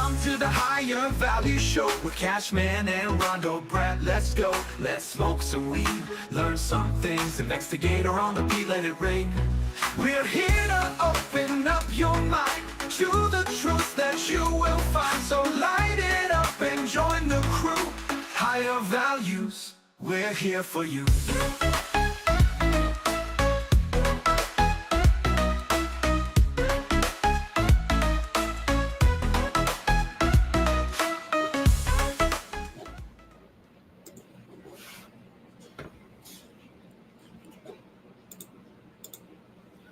Welcome to the Higher Value Show with Cashman and Rondo Brad. Let's go, let's smoke some weed, learn some things, investigate on the beat, let it ring. We're here to open up your mind to the truth that you will find. So light it up and join the crew. Higher Values, we're here for you.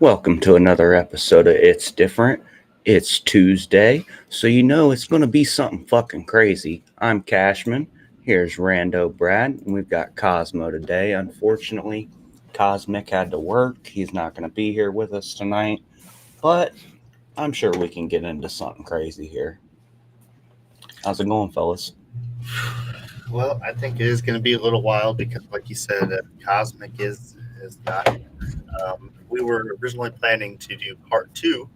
Welcome to another episode of It's Different. It's Tuesday, so you know it's going to be something fucking crazy. I'm Cashman. Here's Rando Brad, and we've got Cosmo today. Unfortunately, Cosmic had to work. He's not going to be here with us tonight, but I'm sure we can get into something crazy here. How's it going, fellas? Well, I think it is going to be a little while because, like you said, Cosmic is not. We were originally planning to do part 2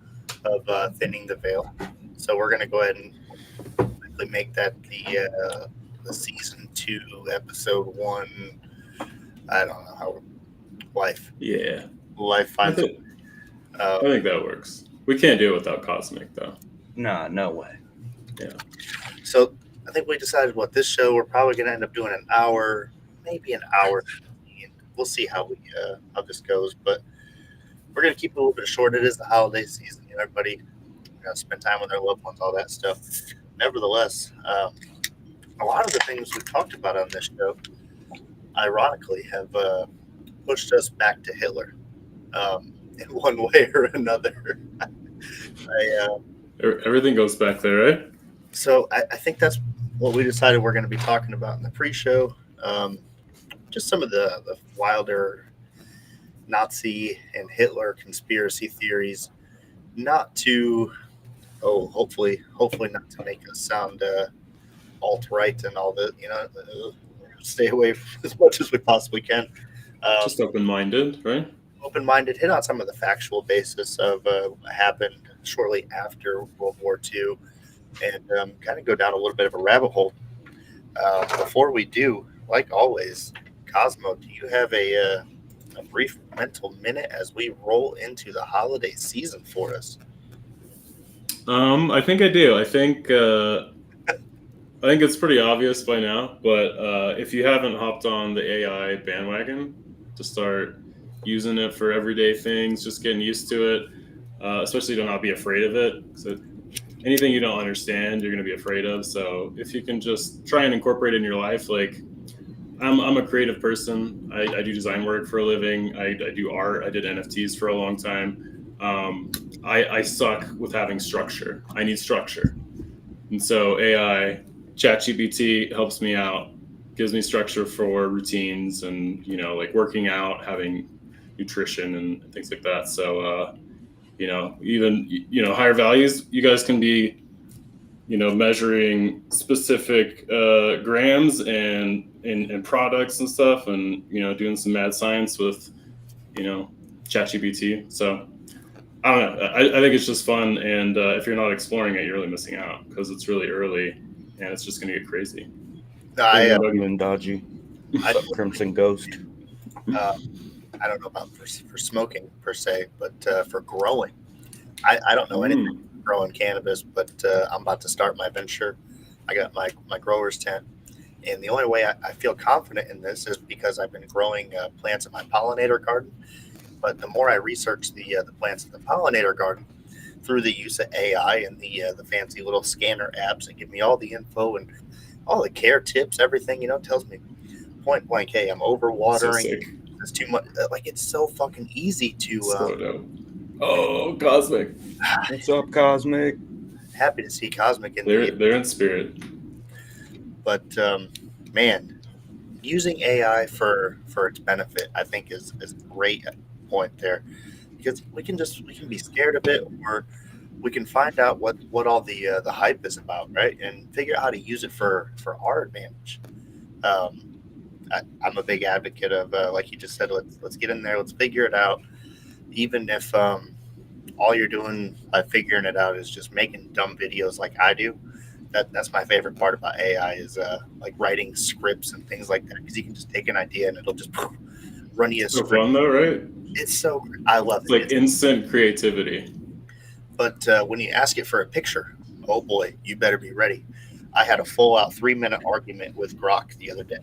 of Thinning the Veil, so we're going to go ahead and quickly make that the season 2, episode 1. I don't know how life. Yeah, Life finds. I think that works. We can't do it without Cosmic, though. Nah, no way. Yeah. So I think we decided this show we're probably going to end up doing an hour, maybe an hour. We'll see how this goes, but we're going to keep it a little bit short. It is the holiday season. Everybody spend time with their loved ones, all that stuff. Nevertheless, a lot of the things we've talked about on this show, ironically, have pushed us back to Hitler in one way or another. Everything goes back there, right? So I think that's what we decided we're going to be talking about in the pre-show. Just some of the wilder Nazi and Hitler conspiracy theories, not to, hopefully not to make us sound alt-right and all that, stay away from as much as we possibly can. Just open-minded, right? Open-minded, hit on some of the factual basis of what happened shortly after World War II, and kind of go down a little bit of a rabbit hole. Before we do, like always, Cosmo, do you have a brief mental minute as we roll into the holiday season for us? I think I do. I think it's pretty obvious by now, but if you haven't hopped on the AI bandwagon to start using it for everyday things, just getting used to it, especially to not be afraid of it. So anything you don't understand, you're going to be afraid of. So if you can just try and incorporate it in your life, like I'm a creative person. I do design work for a living. I do art. I did NFTs for a long time. I suck with having structure. I need structure. And so AI, ChatGPT helps me out, gives me structure for routines and, like working out, having nutrition and things like that. So, even, higher values, you guys can be, measuring specific grams and products and stuff, and doing some mad science with ChatGPT. So I don't know. I think it's just fun, and if you're not exploring it, you're really missing out because it's really early and it's just gonna get crazy. And Dodgy, Crimson Ghost. I don't know about for smoking per se, but for growing, I don't know anything growing cannabis, but I'm about to start my venture. I got my grower's tent, and the only way I feel confident in this is because I've been growing plants in my pollinator garden. But the more I research the plants in the pollinator garden through the use of AI and the fancy little scanner apps that give me all the info and all the care tips, everything, tells me point blank, hey, I'm overwatering. It's too much. Like, it's so fucking easy to slow down. Oh, Cosmic. What's up, Cosmic? Happy to see Cosmic in They're in spirit. But man, using AI for its benefit, I think is a great point there, because we can be scared of it, or we can find out what all the hype is about, right, and figure out how to use it for our advantage. I'm a big advocate of like you just said, let's get in there, let's figure it out, even if all you're doing by figuring it out is just making dumb videos like I do. That's my favorite part about AI is like writing scripts and things like that, because you can just take an idea and it'll just run you a So script. fun though, right? It's so I love It's it. like instant creativity. But when you ask it for a picture, oh boy, you better be ready. I had a full out 3-minute argument with Grok the other day.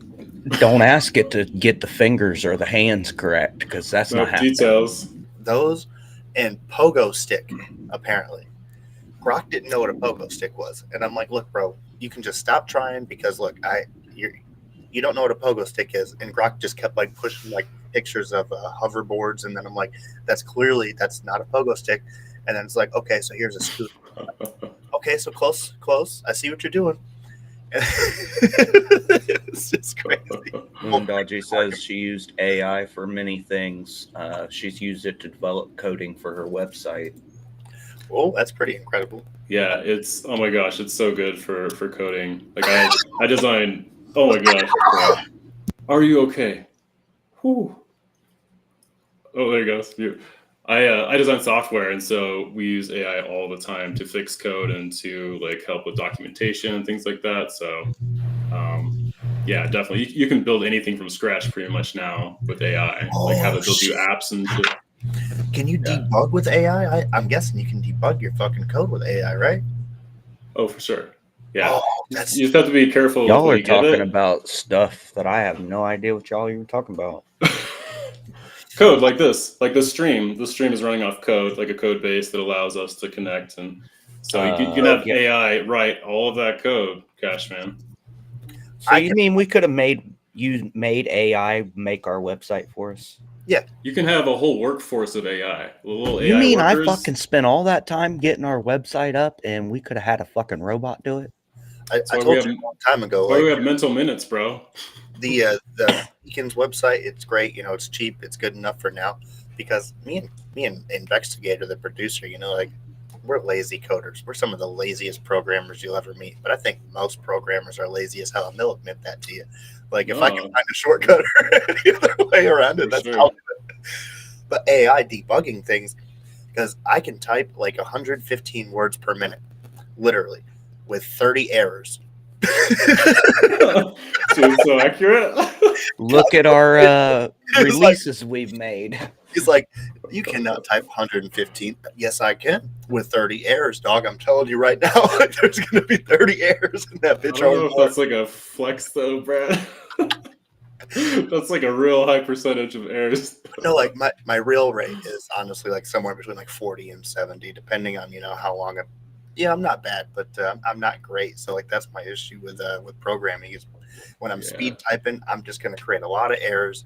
Don't ask it to get the fingers or the hands correct, because that's not happening. Details. Those and pogo stick, apparently. Grok didn't know what a pogo stick was. And I'm like, look, bro, you can just stop trying, because look, you don't know what a pogo stick is. And Grok just kept like pushing like pictures of hoverboards. And then I'm like, that's not a pogo stick. And then it's like, okay, so here's a scooter. Okay, so close. I see what you're doing. It's just crazy. Moondoggy says she used AI for many things. She's used it to develop coding for her website. Oh, that's pretty incredible. Yeah, it's oh my gosh, it's so good for coding. Like I designed. Oh my gosh, bro. Are you okay? Whew. Oh, there you go. I design software, and so we use AI all the time to fix code and to like help with documentation and things like that. So, yeah, definitely, you can build anything from scratch pretty much now with AI. Like have it build you apps and shit. Can you debug with AI? I'm guessing you can debug your fucking code with AI, right? Oh, for sure. Yeah, Oh, you just have to be careful. Y'all with are you give talking it. about stuff that I have no idea what y'all even talking about. Code like this, like the stream is running off code, like a code base that allows us to connect, and so you can have AI write all of that code, Cashman. So you mean we could have made AI make our website for us? Yeah, you can have a whole workforce of AI. Little You AI mean workers. I fucking spent all that time getting our website up, and we could have had a fucking robot do it? I told you a long time ago. Why we have mental minutes, bro? The Beacons website, it's great. You know, it's cheap. It's good enough for now, because me and Investigator, the producer, you know, like we're lazy coders. We're some of the laziest programmers you'll ever meet. But I think most programmers are lazy as hell, and they'll admit that to you. Like if I can find a shortcut or any other way around it, that's how. But AI debugging things, because I can type like 115 words per minute, literally, with 30 errors. It's so accurate. Look at our releases we've made. He's like, you cannot type 115. Yes, I can, with 30 errors, dog. I'm telling you right now, there's going to be 30 errors in that bitch. I don't know if that's like a flex though, Brad. That's like a real high percentage of errors. No, like my real rate is honestly like somewhere between like 40 and 70, depending on, you know, how long I'm not bad, but I'm not great. So like that's my issue with programming is when I'm speed typing, I'm just going to create a lot of errors.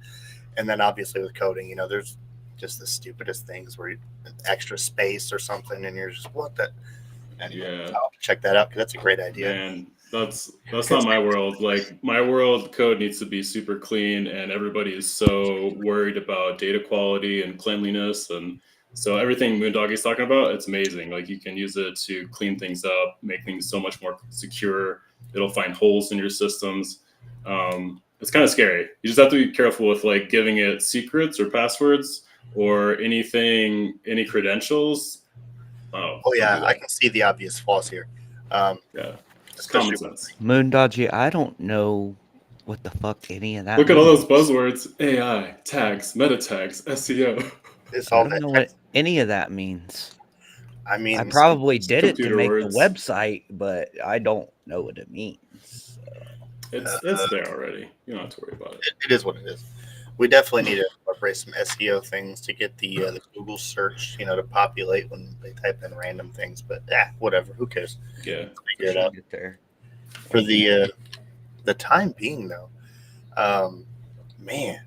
And then obviously with coding, you know, there's just the stupidest things where extra space or something, and you're just what that. Anyway, I'll have to check that out because that's a great idea. And that's not my world. Like my world, code needs to be super clean, and everybody is so worried about data quality and cleanliness, and so everything Moondoggy's talking about, it's amazing. Like you can use it to clean things up, make things so much more secure. It'll find holes in your systems. It's kind of scary. You just have to be careful with like giving it secrets or passwords or any credentials. Oh yeah, I can see the obvious flaws here. Yeah, it's common sense. Moondoggy, I don't know what the fuck any of that. Look at all those buzzwords: AI, tags, meta tags, SEO. It's all I don't know what any of that means. I mean, I probably did it to make words. the website, but I don't know what it means. So. It's there already. You don't have to worry about it. It is what it is. We definitely need to incorporate some SEO things to get the Google search, you know, to populate when they type in random things. But whatever. Who cares? Yeah, figure it out. Get there. For the time being, though, man.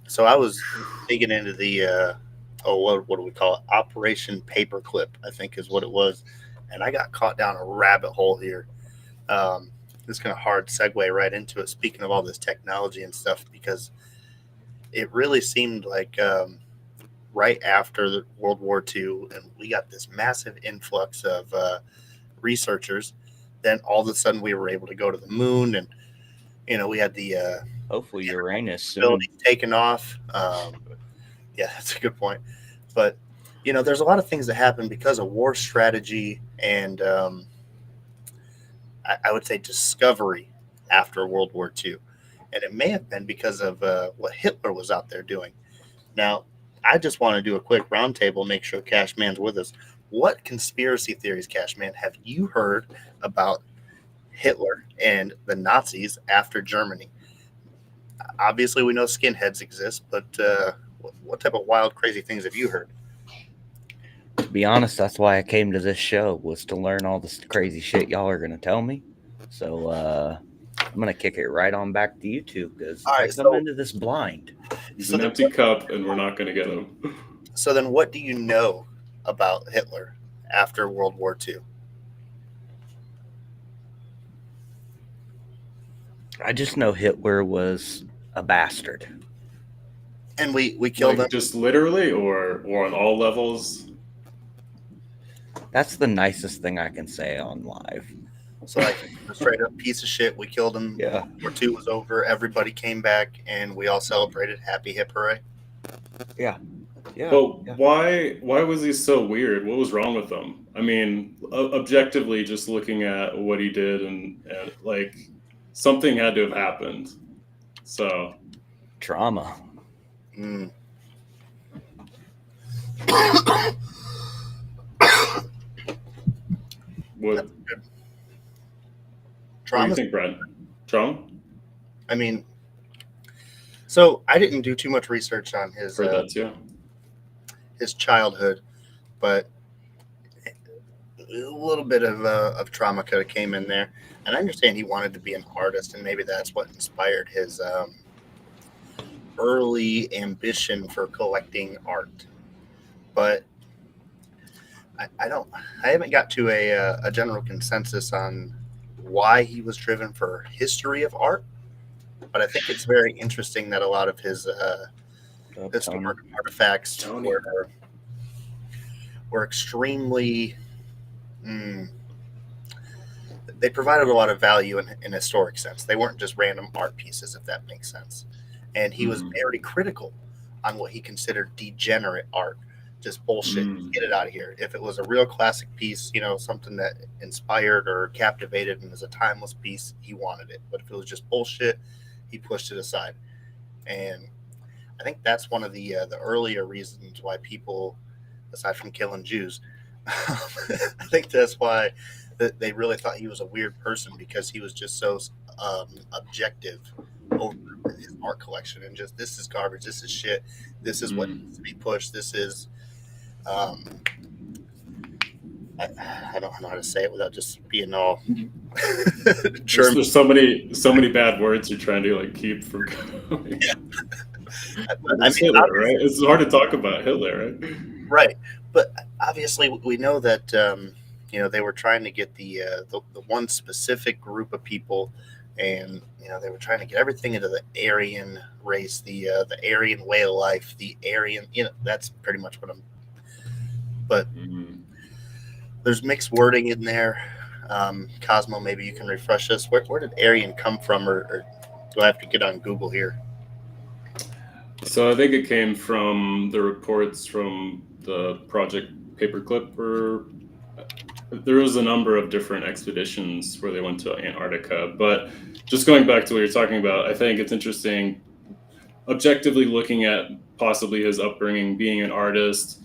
So I was digging into the what do we call it? Operation Paperclip, I think is what it was, and I got caught down a rabbit hole here. This kind of hard segue right into it. Speaking of all this technology and stuff, because it really seemed like right after the World War II, and we got this massive influx of researchers. Then all of a sudden, we were able to go to the moon, and you know we had the hopefully Uranus soon. taken off. Yeah, that's a good point. But there's a lot of things that happen because of war strategy and I would say discovery after World War II. And it may have been because of what Hitler was out there doing. Now, I just want to do a quick roundtable, make sure Cashman's with us. What conspiracy theories, Cashman, have you heard about Hitler and the Nazis after Germany? Obviously, we know skinheads exist, but what type of wild, crazy things have you heard? To be honest, that's why I came to this show, was to learn all this crazy shit y'all are gonna tell me. So I'm gonna kick it right on back to you two, because All right, I come into this blind. He's an empty cup, and we're not going to get him. So then, what do you know about Hitler after World War II? I just know Hitler was a bastard. And we killed him. Just literally, or on all levels. That's the nicest thing I can say on live. So like a straight up piece of shit. We killed him. Yeah. World War II was over. Everybody came back, and we all celebrated. Happy hip hooray! Yeah. But why was he so weird? What was wrong with him? I mean, objectively, just looking at what he did, and like something had to have happened. So Trauma. Mm. what do Trauma. you think, Brent? Trauma? I mean, so I didn't do too much research on his Heard that too. his childhood, but a little bit of trauma could have came in there. And I understand he wanted to be an artist, and maybe that's what inspired his early ambition for collecting art. But I haven't got to a general consensus on why he was driven for history of art. But I think it's very interesting that a lot of his historic artifacts were extremely. They provided a lot of value in a historic sense. They weren't just random art pieces, if that makes sense. And he was very critical on what he considered degenerate art. Just bullshit. Get it out of here. If it was a real classic piece, something that inspired or captivated and was a timeless piece, he wanted it. But if it was just bullshit, he pushed it aside. And I think that's one of the earlier reasons why people, aside from killing Jews, I think that's why they really thought he was a weird person, because he was just so objective over his art collection and just, this is garbage, this is shit, this is what needs to be pushed, this is I don't know how to say it without just being all German. There's so many bad words you're trying to keep from going. I mean, Hitler, right? It's hard to talk about Hitler, right? Right, but obviously we know that they were trying to get the one specific group of people, and they were trying to get everything into the Aryan race, the Aryan way of life, the Aryan. That's pretty much what I'm. But there's mixed wording in there. Cosmo, maybe you can refresh us. Where did Aryan come from, or do I have to get on Google here? So I think it came from the reports from the Project Paperclip, or there was a number of different expeditions where they went to Antarctica. But just going back to what you're talking about, I think it's interesting, objectively looking at possibly his upbringing, being an artist.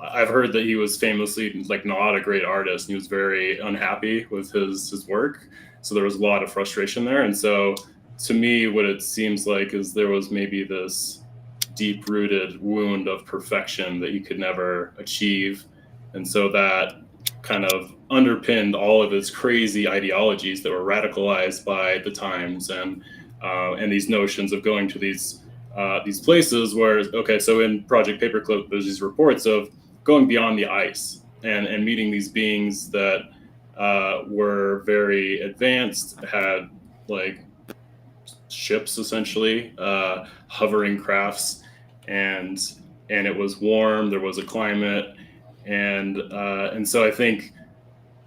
I've heard that he was famously not a great artist. He was very unhappy with his work. So there was a lot of frustration there. And so to me, what it seems like is there was maybe this deep-rooted wound of perfection that he could never achieve. And so that kind of underpinned all of his crazy ideologies that were radicalized by the times, and these notions of going to these places where, so in Project Paperclip, there's these reports of going beyond the ice and meeting these beings that were very advanced, had ships essentially, hovering crafts, and it was warm, there was a climate. And so I think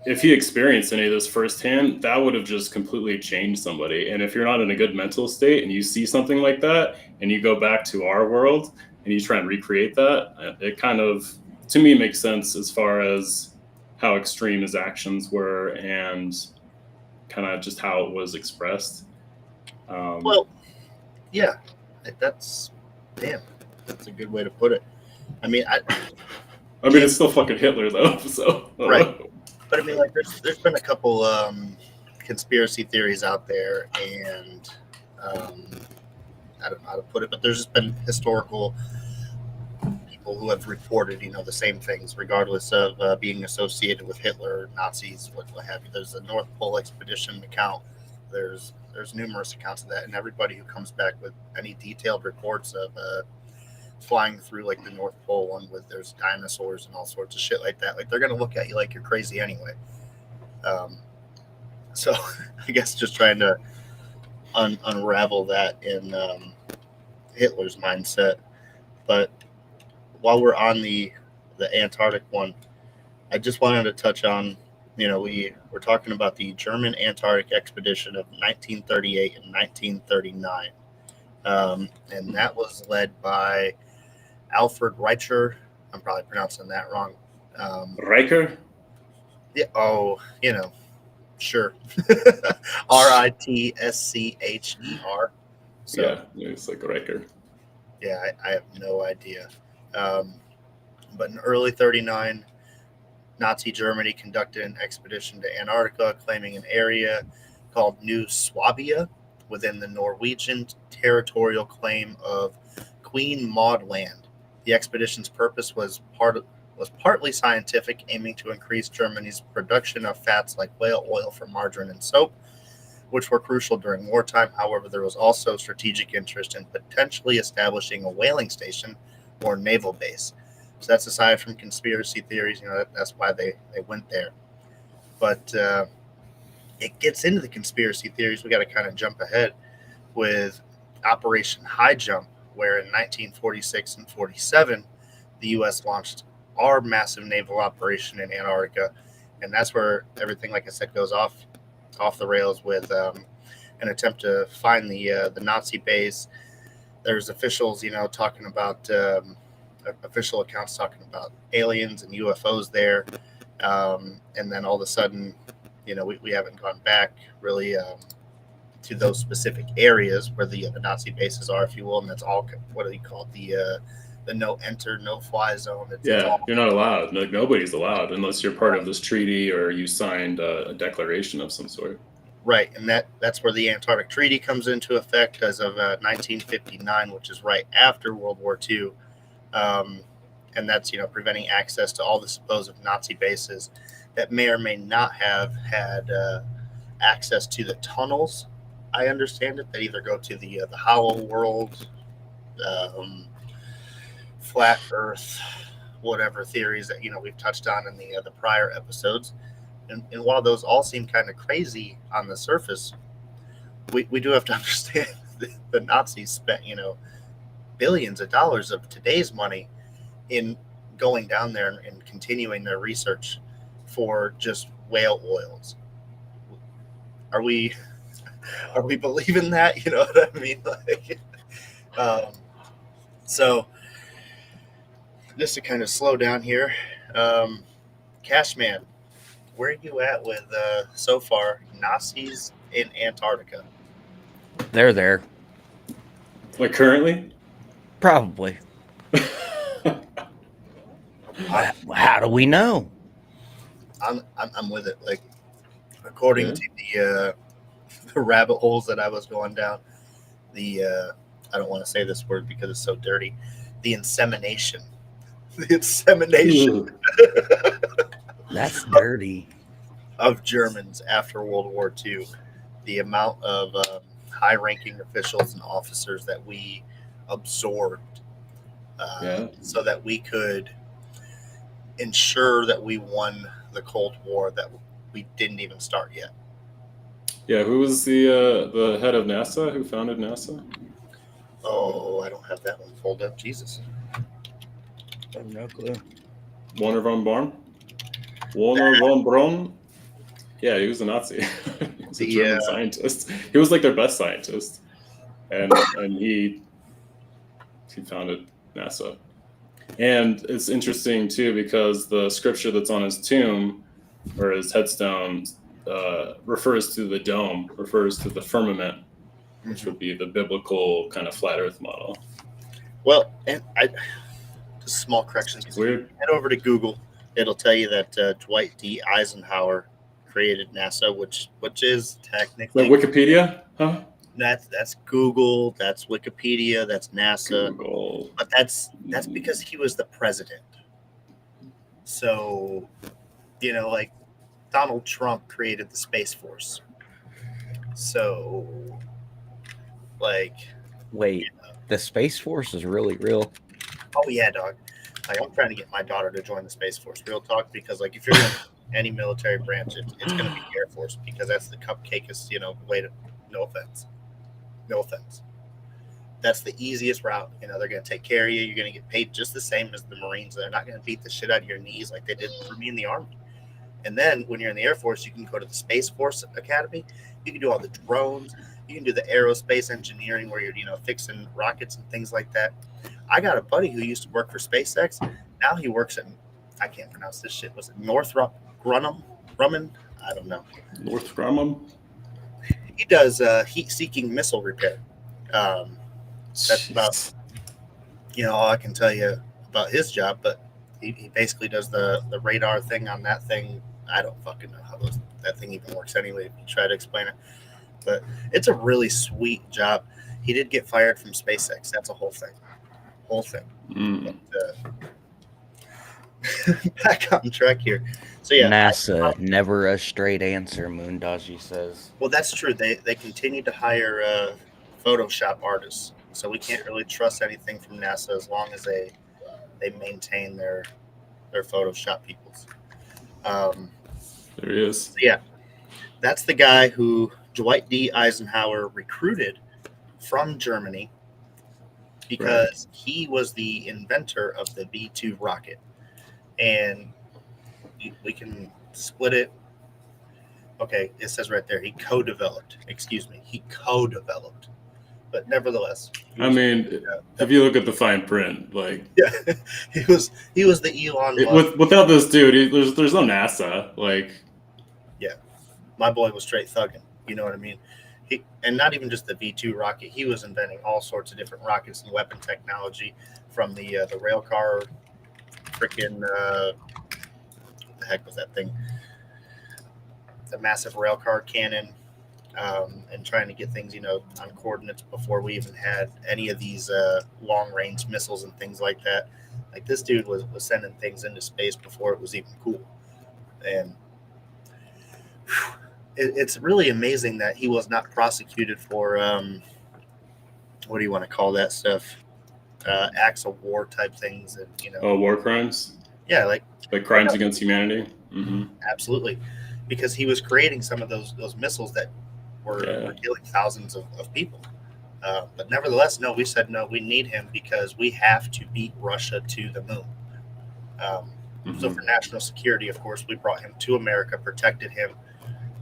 if he experienced any of this firsthand, that would have just completely changed somebody. And if you're not in a good mental state and you see something like that and you go back to our world, and you try and recreate that, it kind of, to me, makes sense as far as how extreme his actions were and kind of just how it was expressed. Well, yeah, that's a good way to put it. I mean, it's still fucking Hitler though. So right. But I mean, like, there's been a couple conspiracy theories out there, and I don't know how to put it, but there's just been historical people who have reported, the same things, regardless of being associated with Hitler, Nazis, what have you. There's a North Pole expedition account. There's numerous accounts of that, and everybody who comes back with any detailed reports of flying through like the North Pole one with there's dinosaurs and all sorts of shit like that, like they're gonna look at you like you're crazy anyway. So I guess just trying to unravel that in Hitler's mindset. But while we're on the Antarctic one, I just wanted to touch on, we're talking about the German Antarctic expedition of 1938 and 1939. And that was led by Alfred Reicher. I'm probably pronouncing that wrong. Riker? Yeah. Oh, sure. Ritschcher. So, yeah, it's like Riker. Yeah, I have no idea. But in early 39, Nazi Germany conducted an expedition to Antarctica, claiming an area called New Swabia within the Norwegian territorial claim of Queen Maud Land. The expedition's purpose was partly scientific, aiming to increase Germany's production of fats like whale oil for margarine and soap, which were crucial during wartime. However, there was also strategic interest in potentially establishing a whaling station or naval base. So that's aside from conspiracy theories, that's why they went there. But it gets into the conspiracy theories. We got to kind of jump ahead with Operation High Jump, where in 1946 and 47, the U.S. launched our massive naval operation in Antarctica. And that's where everything, like I said, goes off the rails with an attempt to find the Nazi base. There's officials, talking about official accounts talking about aliens and UFOs there. And then all of a sudden, we haven't gone back really to those specific areas where the Nazi bases are, if you will. And that's all, what do you call it? The no enter, no fly zone. You're not allowed. Like, nobody's allowed unless you're part of this treaty or you signed a declaration of some sort. Right, and that's where the Antarctic Treaty comes into effect as of 1959, which is right after World War II. And that's, preventing access to all the supposed Nazi bases that may or may not have had access to the tunnels. I understand it. They either go to the Hollow World, flat Earth, whatever theories that we've touched on in the prior episodes. And while those all seem kind of crazy on the surface, we do have to understand the Nazis spent billions of dollars of today's money in going down there and continuing their research for just whale oils. Are we believing that? You know what I mean? Like, so just to kind of slow down here, Cashman, where are you at with so far Nazis in Antarctica? They're there. Like currently? Probably. How do we know? I'm with it. Like, according to the rabbit holes that I was going down, I don't want to say this word because it's so dirty. The insemination. That's dirty. Of Germans after World War II. The amount of high-ranking officials and officers that we absorbed so that we could ensure that we won the Cold War that we didn't even start yet. Yeah, who was the head of NASA? Who founded NASA? Oh, I don't have that one pulled up. Jesus. I have no clue. Werner von Braun? Werner von Braun? Yeah, he was a Nazi. He was a German scientist. He was like their best scientist. And he founded NASA. And it's interesting too because the scripture that's on his tomb or his headstone refers to the dome, refers to the firmament, which would be the biblical kind of flat Earth model. Well, and just small corrections. It's weird. Head over to Google. It'll tell you that Dwight D. Eisenhower created NASA, which is technically Wikipedia, huh? That's Google, that's Wikipedia, that's NASA. Google. But that's because he was the president. So, like Donald Trump created the Space Force. So, like, Wait, the Space Force is really real? oh yeah, dog. Like, I'm trying to get my daughter to join the Space Force. Real talk, because like if you're in any military branch, it's going to be the Air Force because that's the cupcakeest, way to. No offense. That's the easiest route. They're going to take care of you. You're going to get paid just the same as the Marines. They're not going to beat the shit out of your knees like they did for me in the Army. And then when you're in the Air Force, you can go to the Space Force Academy. You can do all the drones. You can do the aerospace engineering where you're, fixing rockets and things like that. I got a buddy who used to work for SpaceX. Now he works at, I can't pronounce this shit. Was it Northrop Grumman? I don't know. Northrop Grumman? He does heat-seeking missile repair. That's about, all I can tell you about his job. But he basically does the radar thing on that thing. I don't fucking know how that thing even works anyway. If you try to explain it, but it's a really sweet job. He did get fired from SpaceX. That's a whole thing. Mm. But, back on track here. So yeah, NASA, never a straight answer, Moondaji says. Well, that's true. They continue to hire Photoshop artists, so we can't really trust anything from NASA as long as they maintain their Photoshop peoples. There he is. So yeah, that's the guy who Dwight D. Eisenhower recruited from Germany because he was the inventor of the V-2 rocket. And we can split it. Okay, it says right there, he co-developed. But nevertheless. I mean, if you look at the fine print, like, yeah, he was the Elon Musk. Without this dude, there's no NASA. Like, yeah, my boy was straight thugging. You know what I mean? And not even just the V-2 rocket. He was inventing all sorts of different rockets and weapon technology, from the rail car, freaking what the heck was that thing? The massive rail car cannon, and trying to get things, on coordinates before we even had any of these long-range missiles and things like that. Like, this dude was sending things into space before it was even cool. And it's really amazing that he was not prosecuted for what do you want to call that stuff? Acts of war type things, and war crimes. Yeah, like crimes against humanity. Mm-hmm. Absolutely, because he was creating some of those missiles that were killing thousands of people. But nevertheless, no, we said no. We need him because we have to beat Russia to the moon. So for national security, of course, we brought him to America, protected him.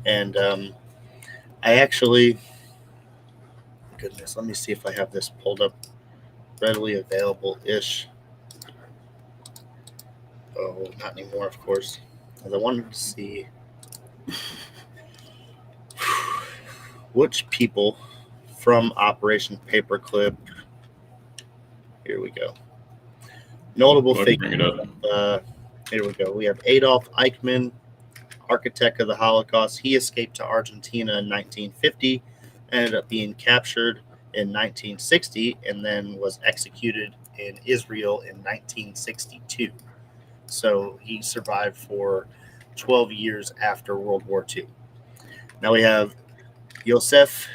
And I actually, goodness, let me see if I have this pulled up, readily available-ish. Oh, not anymore, of course. I wanted to see which people from Operation Paperclip. Here we go. Notable figures. Here we go. We have Adolf Eichmann, architect of the Holocaust. He escaped to Argentina in 1950, ended up being captured in 1960, and then was executed in Israel in 1962. So he survived for 12 years after World War II. Now we have Josef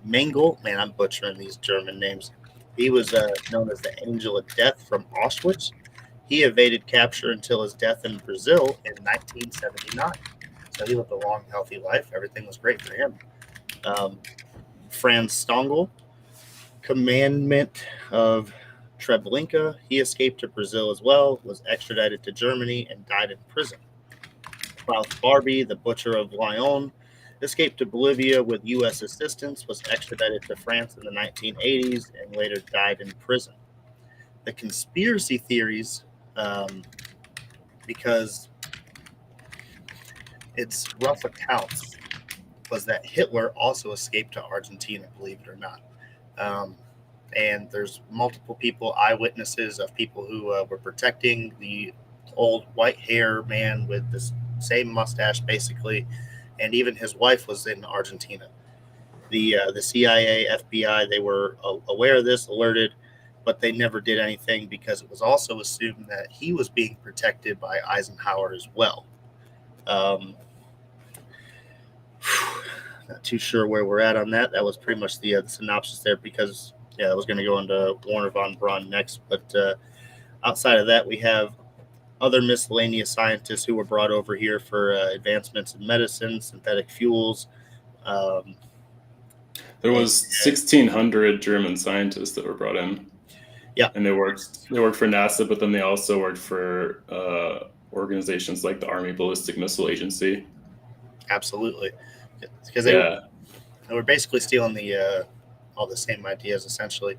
Mengele. Man, I'm butchering these German names. He was known as the Angel of Death from Auschwitz. He evaded capture until his death in Brazil in 1979. So he lived a long, healthy life. Everything was great for him. Franz Stangl, commandant of Treblinka. He escaped to Brazil as well, was extradited to Germany, and died in prison. Klaus Barbie, the butcher of Lyon, escaped to Bolivia with U.S. assistance, was extradited to France in the 1980s, and later died in prison. the conspiracy theories, because it's rough accounts, was that Hitler also escaped to Argentina, believe it or not. And there's multiple people, eyewitnesses of people who were protecting the old white hair man with this same mustache, basically. And even his wife was in Argentina. The CIA, FBI, they were aware of this, alerted, but they never did anything because it was also assumed that he was being protected by Eisenhower as well. Not too sure where we're at on that. That was pretty much the synopsis there, because I was going to go into Warner von Braun next. But outside of that, we have other miscellaneous scientists who were brought over here for advancements in medicine, synthetic fuels. There was 1,600 German scientists that were brought in. Yeah, and they worked for NASA, but then they also worked for organizations like the Army Ballistic Missile Agency. Absolutely, because they were basically stealing all the same ideas, essentially.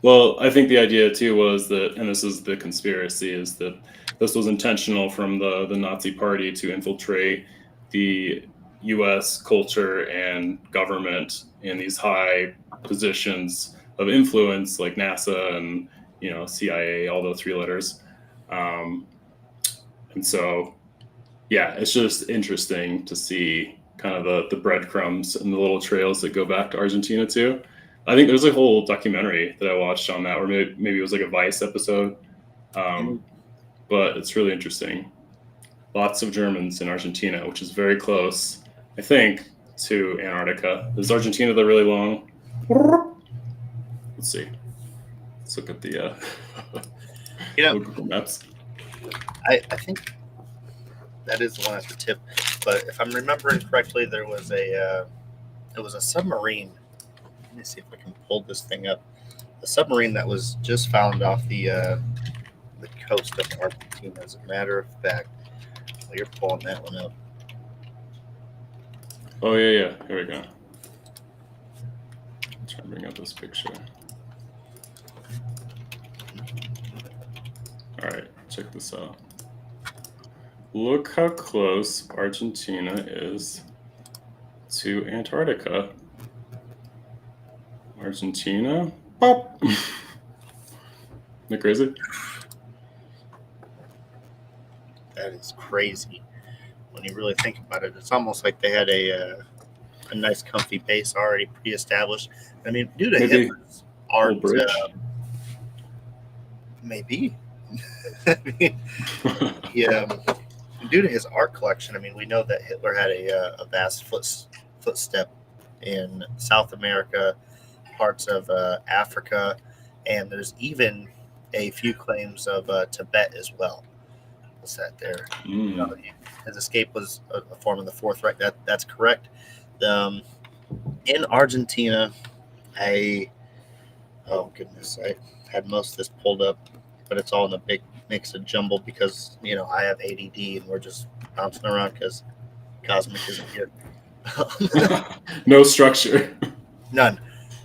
Well, I think the idea too was that, and this is the conspiracy, is that this was intentional from the Nazi Party to infiltrate the U.S. culture and government in these high positions of influence, like NASA and CIA, all those three letters. And so, it's just interesting to see kind of the breadcrumbs and the little trails that go back to Argentina too. I think there's a whole documentary that I watched on that, or maybe it was like a Vice episode. But it's really interesting. Lots of Germans in Argentina, which is very close, I think, to Antarctica. Is Argentina the really long? Let's see. Let's look at the Google Maps. I think that is the one at the tip. But if I'm remembering correctly, there was a submarine. Let me see if I can pull this thing up. A submarine that was just found off the coast of Argentina. As a matter of fact, you're pulling that one up. Oh yeah. Here we go. Let's try and bring up this picture. All right, check this out. Look how close Argentina is to Antarctica. Argentina. Pop. Isn't that crazy? That is crazy. When you really think about it, it's almost like they had a nice, comfy base already pre-established. I mean, due to Hitler's art, maybe. I mean, due to his art collection, I mean, we know that Hitler had a vast footstep in South America, parts of Africa, and there's even a few claims of Tibet as well. What's that there? His escape was a form of the Fourth Reich. That's correct. In Argentina, oh goodness, I had most of this pulled up, but it's all in a big mix of jumble because I have ADD and we're just bouncing around because Cosmic isn't here. No structure. None.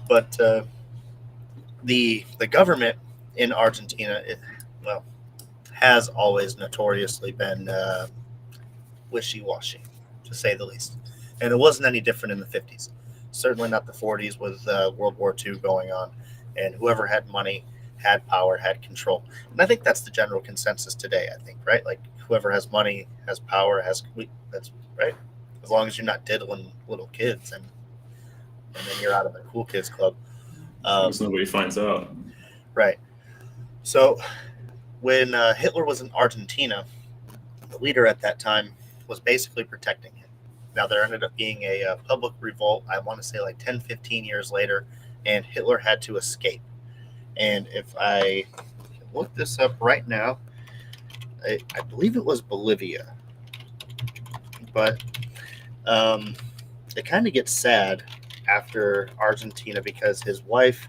But the government in Argentina, has always notoriously been wishy-washy, to say the least. And it wasn't any different in the 50s. Certainly not the 40s with World War II going on. And whoever had money had power, had control. And I think that's the general consensus today, I think, right? Like whoever has money, has power, that's right. As long as you're not diddling little kids and then you're out of the cool kids club. Because nobody finds out. Right. So when Hitler was in Argentina, the leader at that time was basically protecting him. Now, there ended up being a public revolt, I want to say like 10, 15 years later, and Hitler had to escape. And if I look this up right now, I believe it was Bolivia. But it kind of gets sad after Argentina because his wife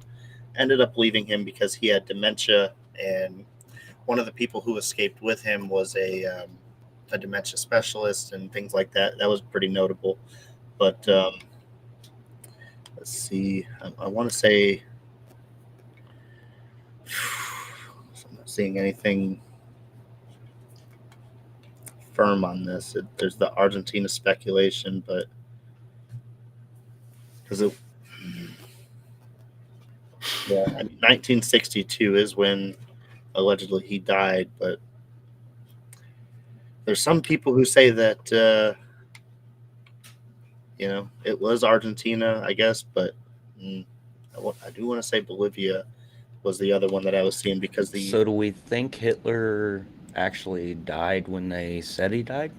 ended up leaving him because he had dementia, and one of the people who escaped with him was a dementia specialist and things like that. That was pretty notable. But let's see. I want to say seeing anything firm on this. There's the Argentina speculation, but because it, yeah, I mean, 1962 is when allegedly he died, but there's some people who say that it was Argentina, I guess, but I do want to say Bolivia was the other one that I was seeing because So do we think Hitler actually died when they said he died?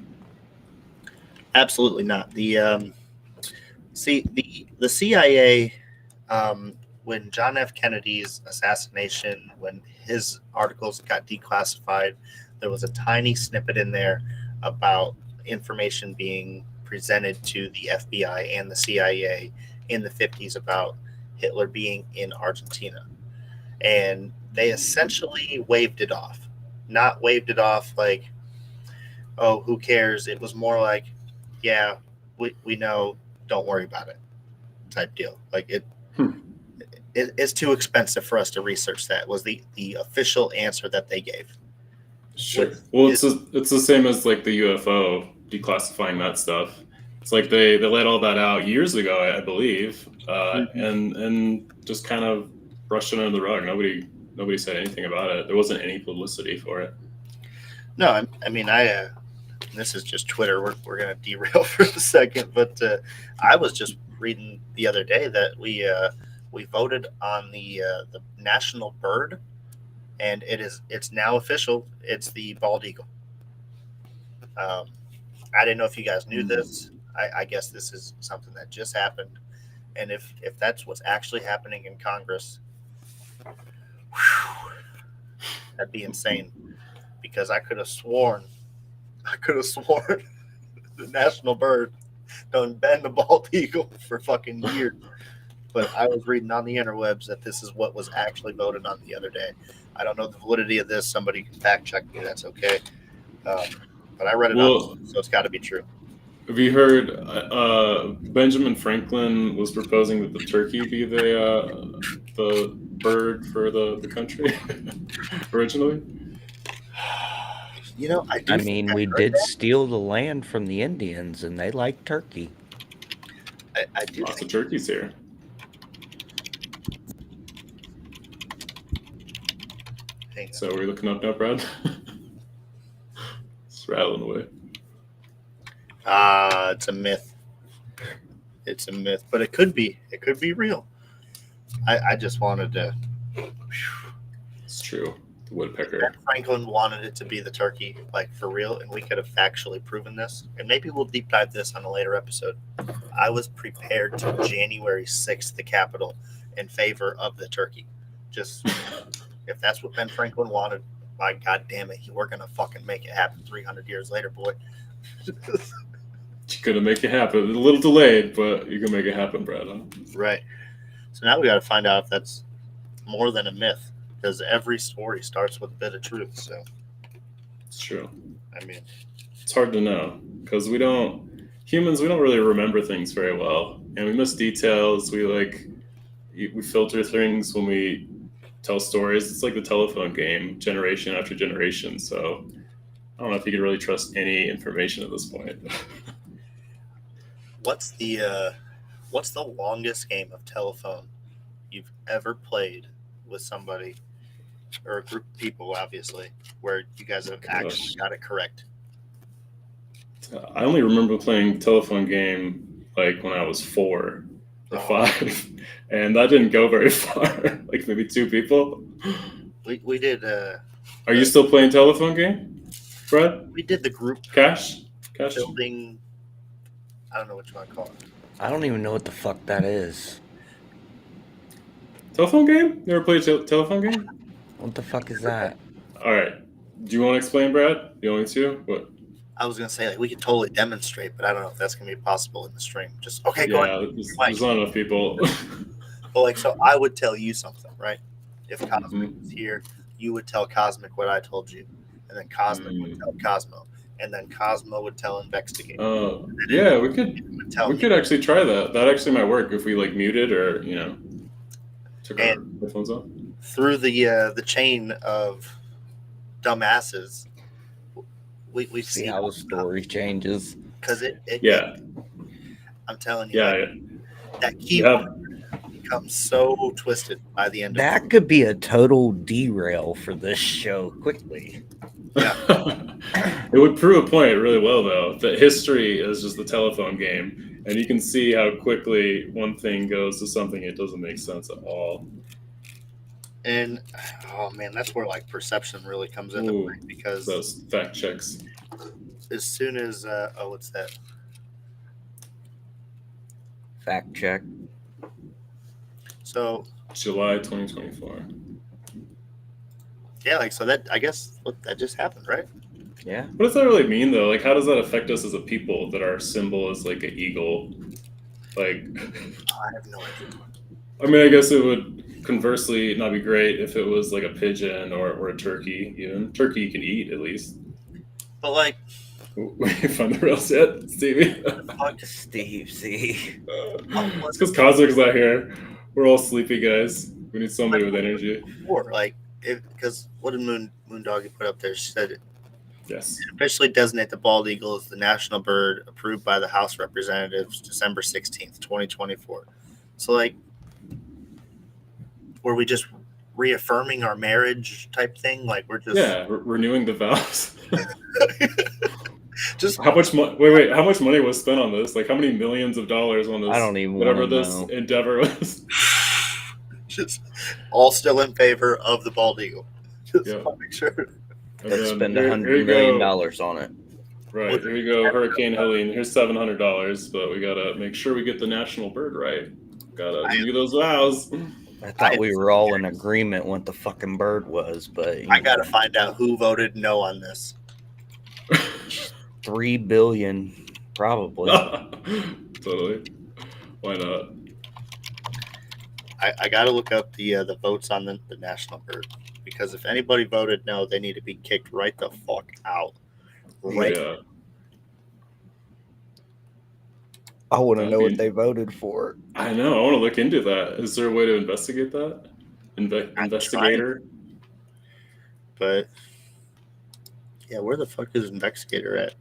Absolutely not. The CIA, when John F. Kennedy's assassination, when his articles got declassified, there was a tiny snippet in there about information being presented to the FBI and the CIA in the 50s about Hitler being in Argentina. And they essentially waved it off. Not waved it off like, oh, who cares? It was more like, yeah, we know, don't worry about it type deal. Like it's too expensive for us to research that, was the official answer that they gave. Sure. Well, it's the same as like the UFO declassifying that stuff. It's like they let all that out years ago, I believe, and just kind of brushed it under the rug. Nobody said anything about it. There wasn't any publicity for it. No, I mean, this is just Twitter. We're going to derail for a second, but I was just reading the other day that we voted on the national bird, and it's now official. It's the bald eagle. I didn't know if you guys knew this. I guess this is something that just happened, and if that's what's actually happening in Congress, that'd be insane. Because I could have sworn the national bird done been the bald eagle for fucking years. But I was reading on the interwebs that this is what was actually voted on the other day. I don't know the validity of this. Somebody can fact check me. That's okay. But I read it on, so it's got to be true. Have you heard Benjamin Franklin was proposing that the turkey be the bird for the country originally? I mean, we did steal the land from the Indians, and they like turkey. I do. Lots of turkeys here. So are we looking up now, Brad? It's rattling away. It's a myth. It's a myth, but it could be. It could be real. I just wanted to. It's true. The woodpecker. Ben Franklin wanted it to be the turkey, like for real, and we could have factually proven this. And maybe we'll deep dive this on a later episode. I was prepared to January 6th, the Capitol, in favor of the turkey. Just if that's what Ben Franklin wanted, my God damn it, we're gonna fucking make it happen 300 years later, boy. You're gonna make it happen. A little delayed, but you can make it happen, Brad. Huh? Right. So now we got to find out if that's more than a myth, because every story starts with a bit of truth. So it's true. I mean, it's hard to know because humans don't really remember things very well, and we miss details. We filter things when we tell stories. It's like the telephone game, generation after generation. So I don't know if you can really trust any information at this point. What's the longest game of telephone you've ever played with somebody or a group of people, obviously, where you guys have actually got it correct? I only remember playing telephone game like when I was 4 or 5, and that didn't go very far. Like maybe 2 people. We did. Are you still playing telephone game, Brad? We did the group Cash building. I don't know what you want to call it. I don't even know what the fuck that is. Telephone game? You ever played telephone game? What the fuck is that? All right. Do you want to explain, Brad? You want me to? What? I was gonna say like we could totally demonstrate, but I don't know if that's gonna be possible in the stream. Just okay, go ahead. There's not enough people. Well, so I would tell you something, right? If Cosmic was here, you would tell Cosmic what I told you, and then Cosmic would tell Cosmo, and then Cosmo would tell Investigate. Yeah, we could actually try that. That actually might work if we like muted or took our headphones off. Through the chain of dumbasses. We've See seen how the story changes. because Yeah, I'm telling you, yeah. that You keyword have becomes so twisted by the end of That could be a total derail for this show quickly. It would prove a point really well, though, that history is just the telephone game, and you can see how quickly one thing goes to something it doesn't make sense at all. And oh man, that's where like perception really comes into Ooh, play because those fact checks. as soon as what's that? Fact check. So July 2024. yeah, like so that I guess that just happened, right? Yeah. What does that really mean, though? Like, how does that affect us as a people that our symbol is like an eagle? Like, I have no idea. I mean, I guess it would conversely not be great if it was like a pigeon or a turkey, even. Turkey you can eat, at least. But like, We find the rails yet, Stevie? Steve, see. It's because Cosmic's not here. We're all sleepy guys. We need somebody with energy. or like, because what did Moondoggy put up there? She said Yes. officially designate the bald eagle as the national bird approved by the House of Representatives December 16th, 2024. So like, were we just reaffirming our marriage type thing? Like we're just renewing the vows. just How much money? Wait. How much money was spent on this? Like, how many millions of dollars on this? I don't even whatever wanna this know. endeavor was. just all still in favor of the bald eagle. Just Yeah. make sure. And Let's then spend here $100 you million go. on it. Right, here you go, Hurricane Helene. Here's $700, but we gotta make sure we get the national bird right. Gotta renew those vows. I thought we were all in agreement what the fucking bird was, but I gotta find out who voted no on this. 3 billion, probably. Totally. Why not? I gotta look up the votes on the national bird because if anybody voted no, they need to be kicked right the fuck out. Right. Yeah. I want to That'd know be- what they voted for. I know. I want to look into that. Is there a way to investigate that? Investigator? But yeah, where the fuck is investigator at?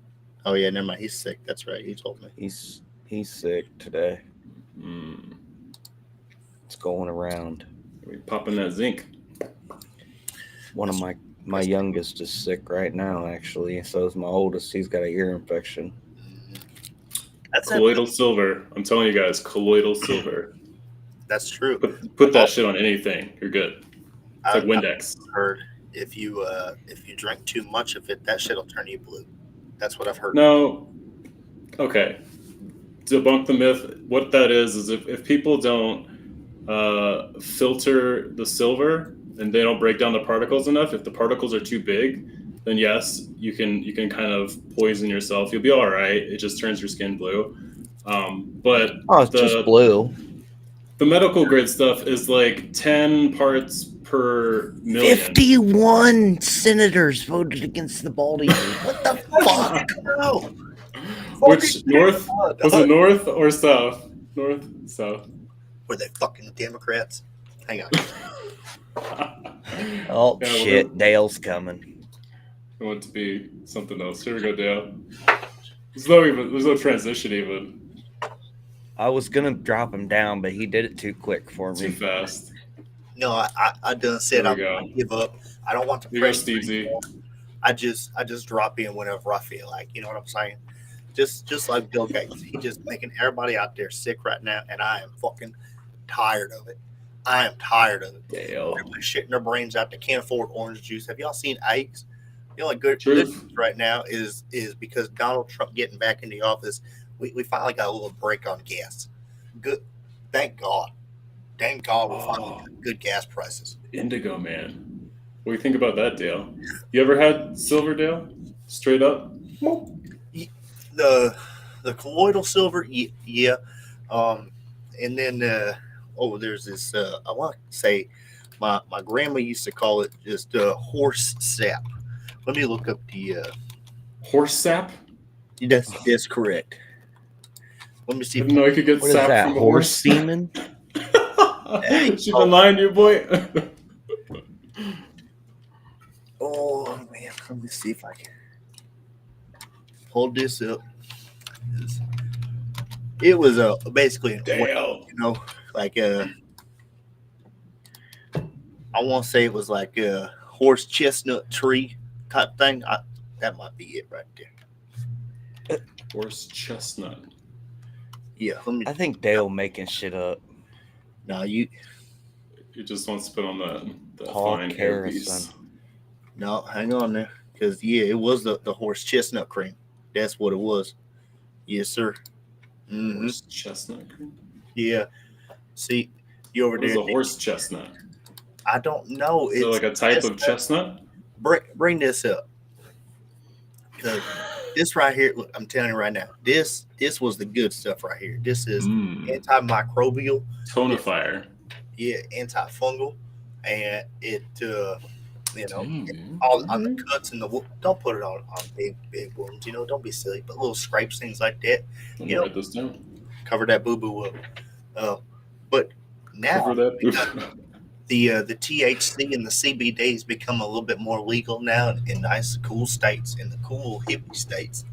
Oh yeah, never mind. He's sick. That's right. He told me. He's sick today. Hmm. It's going around. We popping that zinc. One of my youngest is sick right now, actually. So is my oldest. He's got an ear infection. That's Colloidal silver. I'm telling you guys, colloidal silver. That's true. Put that shit on anything. You're good. It's like I've Windex. heard if you drink too much of it, that shit'll turn you blue. That's what I've heard. No. Okay. Debunk the myth. What that is if people don't filter the silver and they don't break down the particles enough, if the particles are too big, then yes, you can kind of poison yourself. You'll be all right. It just turns your skin blue. But It's just blue. the medical grade stuff is like 10 parts per million. 51 senators voted against the bald eagle. What the fuck? No. Which north? Was it north or south? North, south. Were they fucking Democrats? Hang on. Oh, Yeah, shit. Dale's coming. I want it to be something else. Here we go, Dale. There's no transition even. I was going to drop him down, but he did it too quick for Too me. fast. No, I done said There I'm we go. gonna give up. I don't want to Here goes press. Stevesy. I just drop in whenever I feel like. You know what I'm saying? Just like Bill Gates. He just making everybody out there sick right now, and I am fucking tired of it. I am tired of it. Dale. Everybody shitting their brains out. They can't afford orange juice. Have y'all seen eggs? The only good Truth. news right now is because Donald Trump getting back in the office, we finally got a little break on gas. Good. Thank God. Thank God we finally got good gas prices. Indigo Man. What do you think about that, Dale? You ever had silver, Dale? Straight up? The colloidal silver, yeah. And then there's this. I want to say, my grandma used to call it just horse sap. Let me look up the. Horse sap? That's correct. Let me see. I didn't know I could get What is sap that? from a Horse horse. semen? She's been lying to you, boy. Oh Let me see if I can hold this up. It was basically Dale. like I want to say it was like a horse chestnut tree type thing. That might be it right there. Horse chestnut. Yeah, let me. I think Dale making shit up. No, you. He just wants to put on that Paul fine Harrison. hairpiece. No, hang on there, because it was the horse chestnut cream. That's what it was. Yes, sir. Mm-hmm. Horse chestnut cream? Yeah. See, you over What is there. a horse chestnut? I don't know. Is it like a type of chestnut? Bring this up. Because this right here, look, I'm telling you right now, this was the good stuff right here. This is antimicrobial, Tonifier. yeah, antifungal, and it Dang. all on the cuts and don't put it on big wounds, don't be silly, but little scrapes, things like that. Let me write this down. Cover that boo boo up. But now Cover that. the THC and the CBD has become a little bit more legal now in nice cool states, in the cool hippie states.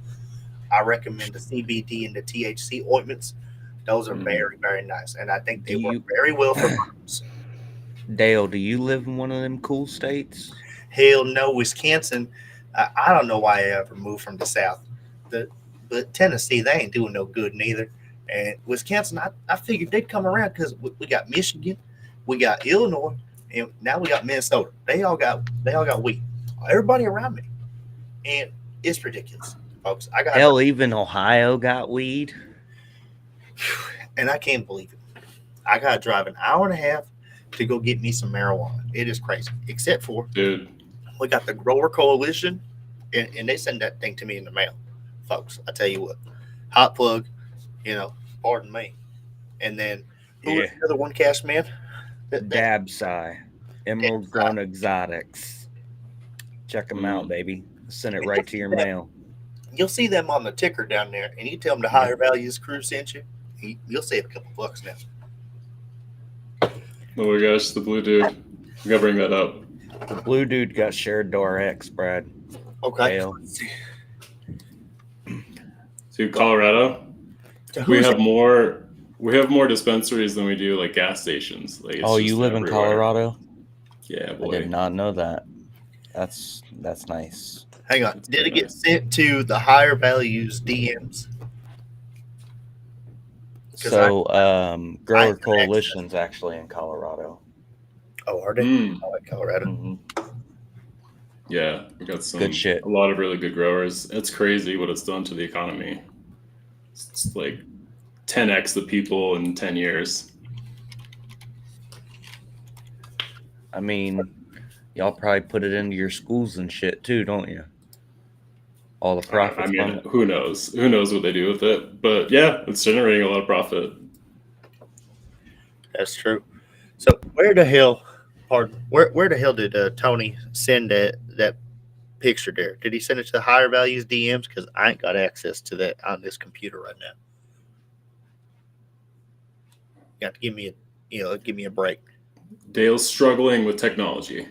I recommend the CBD and the THC ointments. Those are very, very nice, and I think they work very well for burns. Dale, do you live in one of them cool states? Hell no, Wisconsin. I don't know why I ever moved from the South. But Tennessee, they ain't doing no good neither. And Wisconsin, I figured they'd come around because we got Michigan, we got Illinois, and now we got Minnesota. They all got weed. Everybody around me, and it's ridiculous, folks. Hell, even Ohio got weed. And I can't believe it. I got to drive an hour and a half to go get me some marijuana. It is crazy. Except for, Dude, we got the Grower Coalition, and they send that thing to me in the mail, folks. I tell you what, hot plug, pardon me. And then who was the other one, Cash Man? Dabsci, Emerald Grown Exotics. Check them out, baby. Send it right to your mail. You'll see them on the ticker down there, and you tell them the Higher Values crew sent you. You'll save a couple bucks now. oh my gosh, the blue dude. I gotta bring that up. The blue dude got shared to our ex, Brad. Okay. Dale. To Colorado, we have more dispensaries than we do like gas stations. Like, it's You just live in everywhere. Colorado? Yeah, I boy. did not know that. That's nice. Hang on. It's Did it very get nice. sent to the Higher Values DMs? So, Grower have Coalition's actually in Colorado. Oh, are they? Mm, I like Colorado. Mhm. yeah, we got some Good shit. A lot of really good growers. It's crazy what it's done to the economy. It's like 10x the people in 10 years. I mean, y'all probably put it into your schools and shit too, don't you? All the profits. I from mean, it. who knows? Who knows what they do with it? But yeah, it's generating a lot of profit. That's true. So where the hell did Tony send that picture there? Did he send it to the Higher Values DMs? Because I ain't got access to that on this computer right now. You have to give me a break. Dale's struggling with technology.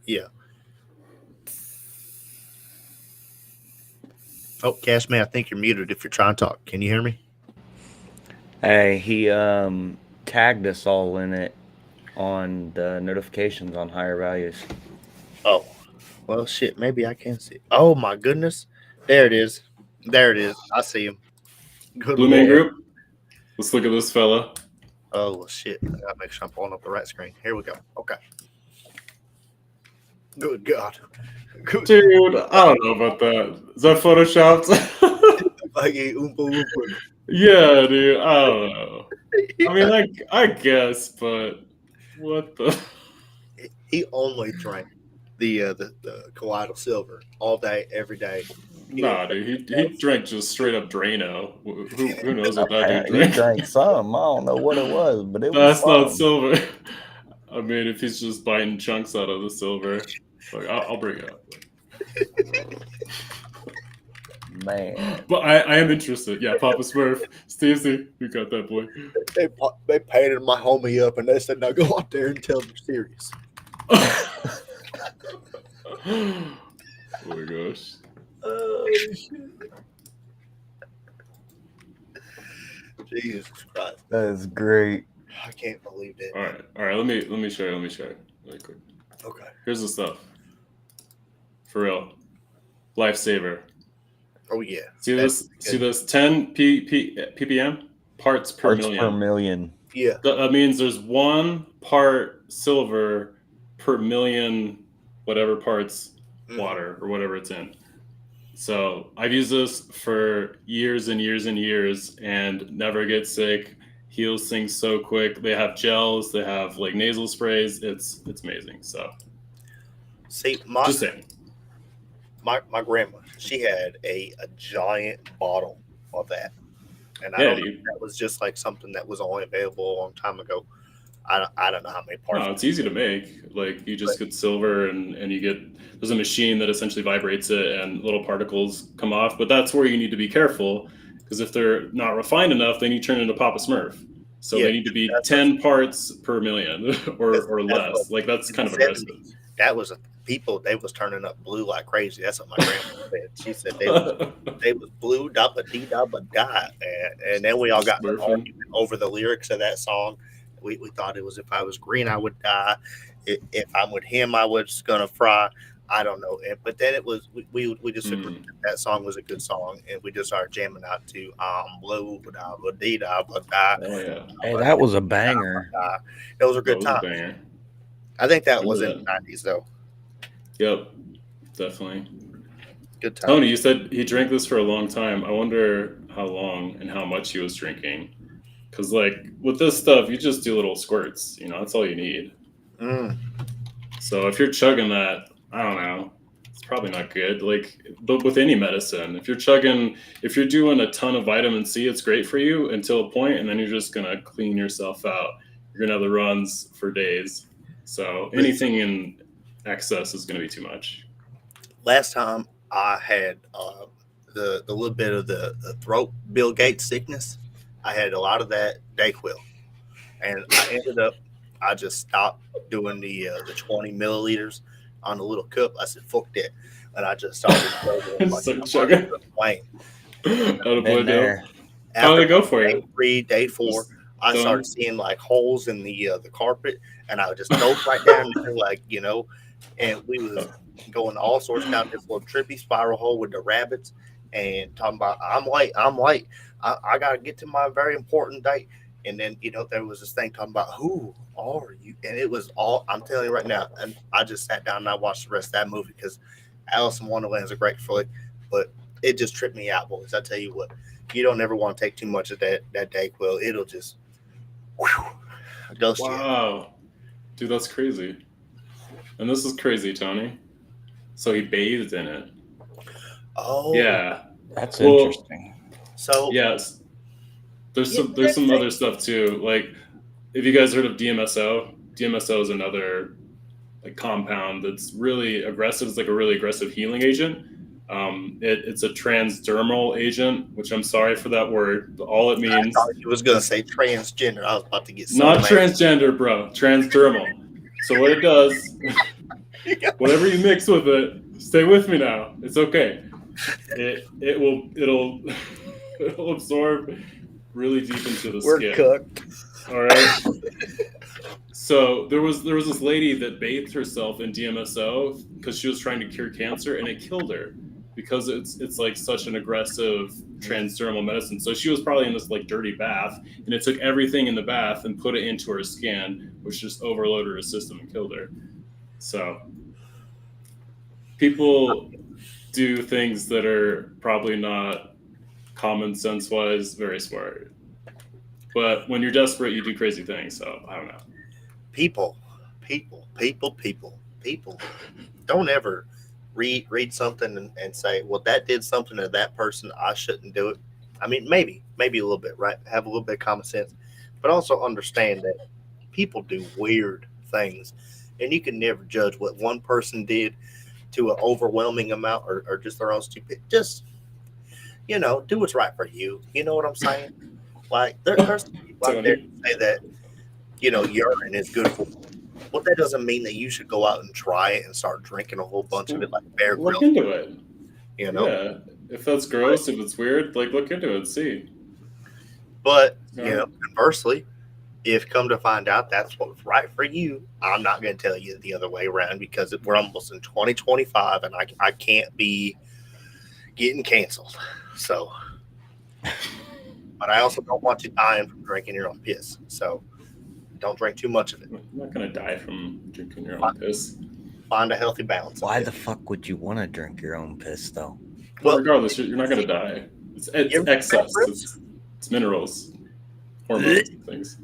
Yeah. Oh, Cashman, I think you're muted if you're trying to talk. Can you hear me? Hey, he tagged us all in it on the notifications on Higher Values. Oh, well, shit. Maybe I can see it. Oh, my goodness. There it is. I see him. Good Blue Man Lord. Group. Let's look at this fella. Oh, well, shit. I gotta make sure I'm pulling up the right screen. Here we go. Okay. Good God. Good. Dude, I don't know about that. Is that photoshopped? Like a Oompa Loompa. Yeah, dude. I don't know. I mean, I guess, but what the? He only drank the colloidal silver all day, every day. Nah, dude. He drank just straight up Drano. Who knows what that dude He drank? drank some. I don't know what it was, but it was That's not some. silver. I mean, if he's just biting chunks out of the silver, like I'll bring it up. Man. But I am interested. Yeah, Papa Smurf, Stacey, you got that boy. They painted my homie up and they said, "Now go out there and tell them you're serious." Oh my gosh. Oh shit! Jesus Christ! That is great. I can't believe it. All right. Let me show you. Really quick. Okay. Here's the stuff. For real, lifesaver. Oh yeah. See That's this? See this? 10 ppm parts per Parts million. per million. Yeah. That means there's 1 part silver per million, whatever parts water or whatever it's in. So I've used this for years and years and years and never get sick. Heals things so quick. They have gels. They have like nasal sprays. It's amazing. So See, just saying. my grandma, she had a giant bottle of that, and I Yeah, don't know dude. if that was just like something that was only available a long time ago. I don't know how many parts. No, it's easy to make. Like you just get silver and you get there's a machine that essentially vibrates it and little particles come off. But that's where you need to be careful because if they're not refined enough, then you turn into Papa Smurf. So Yeah, they need to be that's 10 parts per million or That's less. what- Like that's in kind of the aggressive. 70s, that was people. They was turning up blue like crazy. That's what my grandma said. She said they was blue dabba dee dabba da, and then we all got in an Smurfing. argument over the lyrics of that song. We thought it was if I was green I would die, if I'm with him I was gonna fry. I don't know, but then it was we just agreed that song was a good song, and we just started jamming out to blue dabba dee dabba da. Oh yeah. Hey, that was a banger. Those are good That was a times. banger. I think that Remember was in that. the 90s though. Yep. Definitely. Good times. Tony, you said he drank this for a long time. I wonder how long and how much he was drinking. Because, like, with this stuff, you just do little squirts. You know, that's all you need. Mm. So if you're chugging that, I don't know, it's probably not good. Like, but with any medicine, if you're doing a ton of vitamin C, it's great for you until a point, and then you're just going to clean yourself out. You're going to have the runs for days. So anything in excess is going to be too much. Last time I had the little bit of the throat Bill Gates sickness, I had a lot of that Dayquil, and I just stopped doing the 20 milliliters on the little cup. I said fuck that, and I just started So chugging. Wayne. Out of Been blood there. How did it go for Day you? 3, day 4, Just I done? started seeing like holes in the carpet, and I would just dove right down there, like and we was going all sorts down this little trippy spiral hole with the rabbits, and talking about I'm late, I gotta get to my very important date, and then there was this thing talking about who are you, and it was all I'm telling you right now, and I just sat down and I watched the rest of that movie because Alice in Wonderland is a great flick, but it just tripped me out, boys. I tell you what, you don't ever want to take too much of that Dayquil. It'll just ghost you. Wow. Dude, that's crazy. And this is crazy, Tony. So he bathed in it. Oh, Yeah. That's Well, interesting. So Yes. There's Yeah, some other stuff too. Like, if you guys heard of DMSO, DMSO is another like compound that's really aggressive. It's like a really aggressive healing agent. It's a transdermal agent, which I'm sorry for that word. But all it I means thought you was gonna say transgender. I was about to get so not mad. transgender, bro. Transdermal. So what it does, whatever you mix with it, stay with me now. It's okay. It'll absorb really deep into the We're skin. cooked. All right. So there was this lady that bathed herself in DMSO because she was trying to cure cancer, and it killed her because it's like such an aggressive transdermal medicine. So she was probably in this like dirty bath, and it took everything in the bath and put it into her skin, which just overloaded her system and killed her. So people do things that are probably not common sense wise very smart. But when you're desperate, you do crazy things. So I don't know. People. Don't ever read something and say, well, that did something to that person. I shouldn't do it. I mean, maybe a little bit, right? Have a little bit of common sense, but also understand that people do weird things, and you can never judge what one person did to an overwhelming amount or just their own stupid. Just do what's right for you. You know what I'm saying? Like there's people out there who say that urine is good for you. Well, that doesn't mean that you should go out and try it and start drinking a whole bunch of it like Bear Look Grylls. into it. You know, Yeah. If that's gross, if it's weird, like look into it, see. but Yeah. conversely, if come to find out that's what's right for you, I'm not going to tell you the other way around because we're almost in 2025 and I can't be getting canceled. So, but I also don't want you dying from drinking your own piss. So don't drink too much of it. I'm not gonna die from drinking your own piss. Find a healthy balance. Why the fuck would you want to drink your own piss though? Well, Well, regardless, you're not gonna die. It's You're- excess. It's minerals, hormones, and things.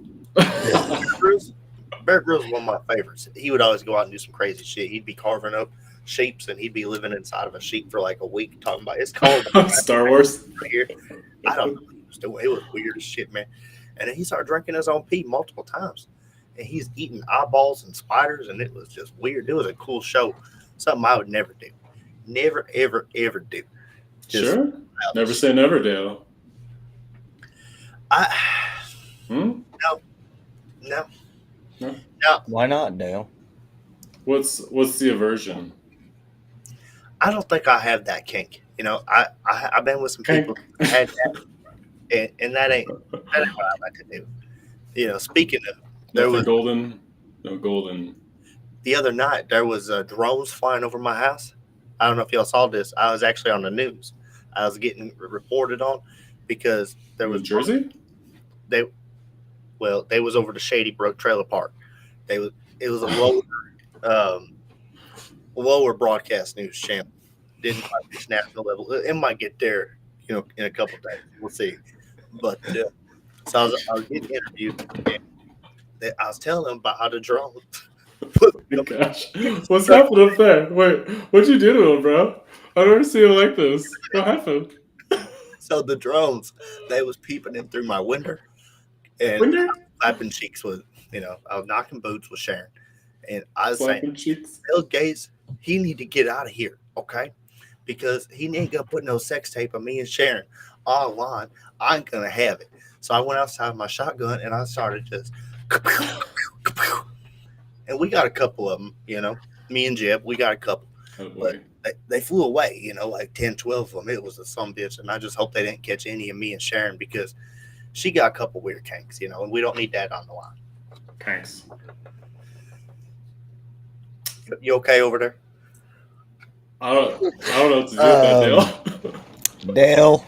Bear Grylls is one of my favorites. He would always go out and do some crazy shit. He'd be carving up sheeps and he'd be living inside of a sheep for like a week talking about it's cold Star Wars. here. I don't know what he was doing. It was weird as shit, man. And then he started drinking his own pee multiple times. And he's eating eyeballs and spiders, and it was just weird. It was a cool show. Something I would never do. Never, ever, ever do. Just Sure. Never say never, Dale. I Hmm? no. Why not, Dale? What's the aversion? I don't think I have that kink. I've been with some people who had that, and that ain't what I like to do. Speaking of, there was No golden. the other night there was drones flying over my house. I don't know if y'all saw this. I was actually on the news. I was getting reported on because there was Was Jersey? They was over to Shady Brook Trailer Park. It was a lower broadcast news channel. Didn't quite reach national level. It might get there, in a couple of days. We'll see. But so I was getting interviewed, and I was telling them about how the drone. Oh, gosh. What's happened up there? Wait, what'd you do to him, bro? I've never seen it like this. What happened? So the drones, they was peeping in through my window, and Winter? slapping cheeks with, I was knocking boots with Sharon, and I was saying, Slapping cheeks? Bill Gates, he need to get out of here, okay? Because he ain't gonna put no sex tape of me and Sharon online. I ain't gonna have it. So I went outside with my shotgun and I started just, and we got a couple of them, me and Jeb, we got a couple. Oh, boy. They flew away, like 10, 12 of them. It was a some bitch, and I just hope they didn't catch any of me and Sharon because she got a couple weird kinks, and we don't need that on the line. Thanks. You okay over there? I don't know what to do with that, Dale,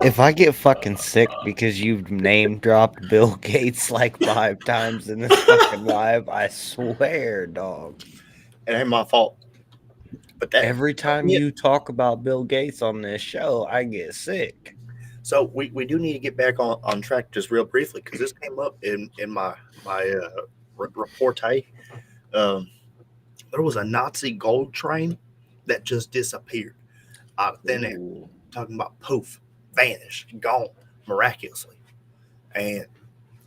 if I get fucking sick because you've name dropped Bill Gates like 5 times in this fucking live, I swear, dog. It ain't my fault. But that Every time you talk about Bill Gates on this show, I get sick. So we do need to get back on track just real briefly because this came up in my reporte. There was a Nazi gold train that just disappeared out of thin air. Ooh. Talking about poof, vanished, gone miraculously. And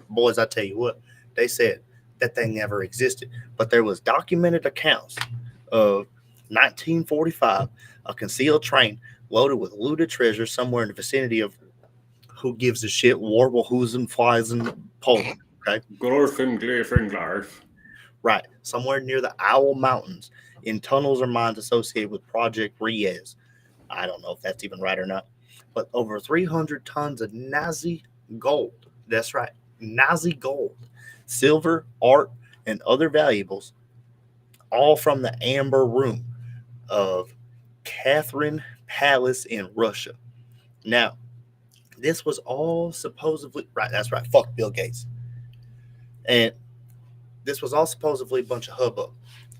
boys, I tell you what, they said that thing never existed. But there was documented accounts of 1945, a concealed train loaded with looted treasure somewhere in the vicinity of who gives a shit, Warblehusen flies in Poland. Okay. Glorfinglar. Right. Somewhere near the Owl Mountains in tunnels or mines associated with Project Riez. I don't know if that's even right or not. But over 300 tons of Nazi gold. That's right. Nazi gold. Silver, art, and other valuables. All from the Amber Room of Catherine Palace in Russia. Now, this was all supposedly... Right, that's right. Fuck Bill Gates. And this was all supposedly a bunch of hubbub.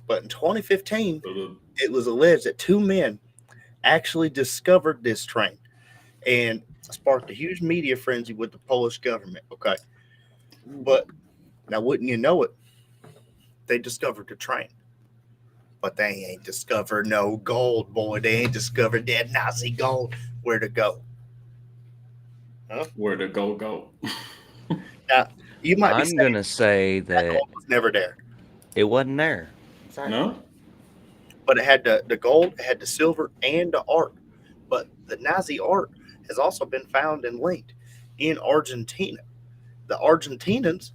But in 2015, it was alleged that 2 men actually discovered this train and sparked a huge media frenzy with the Polish government. Okay. But now, wouldn't you know it, they discovered the train. But they ain't discovered no gold, boy. They ain't discovered that Nazi gold. Where to go? Huh? Where to go? Now, you might be I'm saying going to say that that gold was never there. it wasn't there. No? But it had the gold, it had the silver, and the art. But the Nazi art has also been found and linked in Argentina. The Argentinians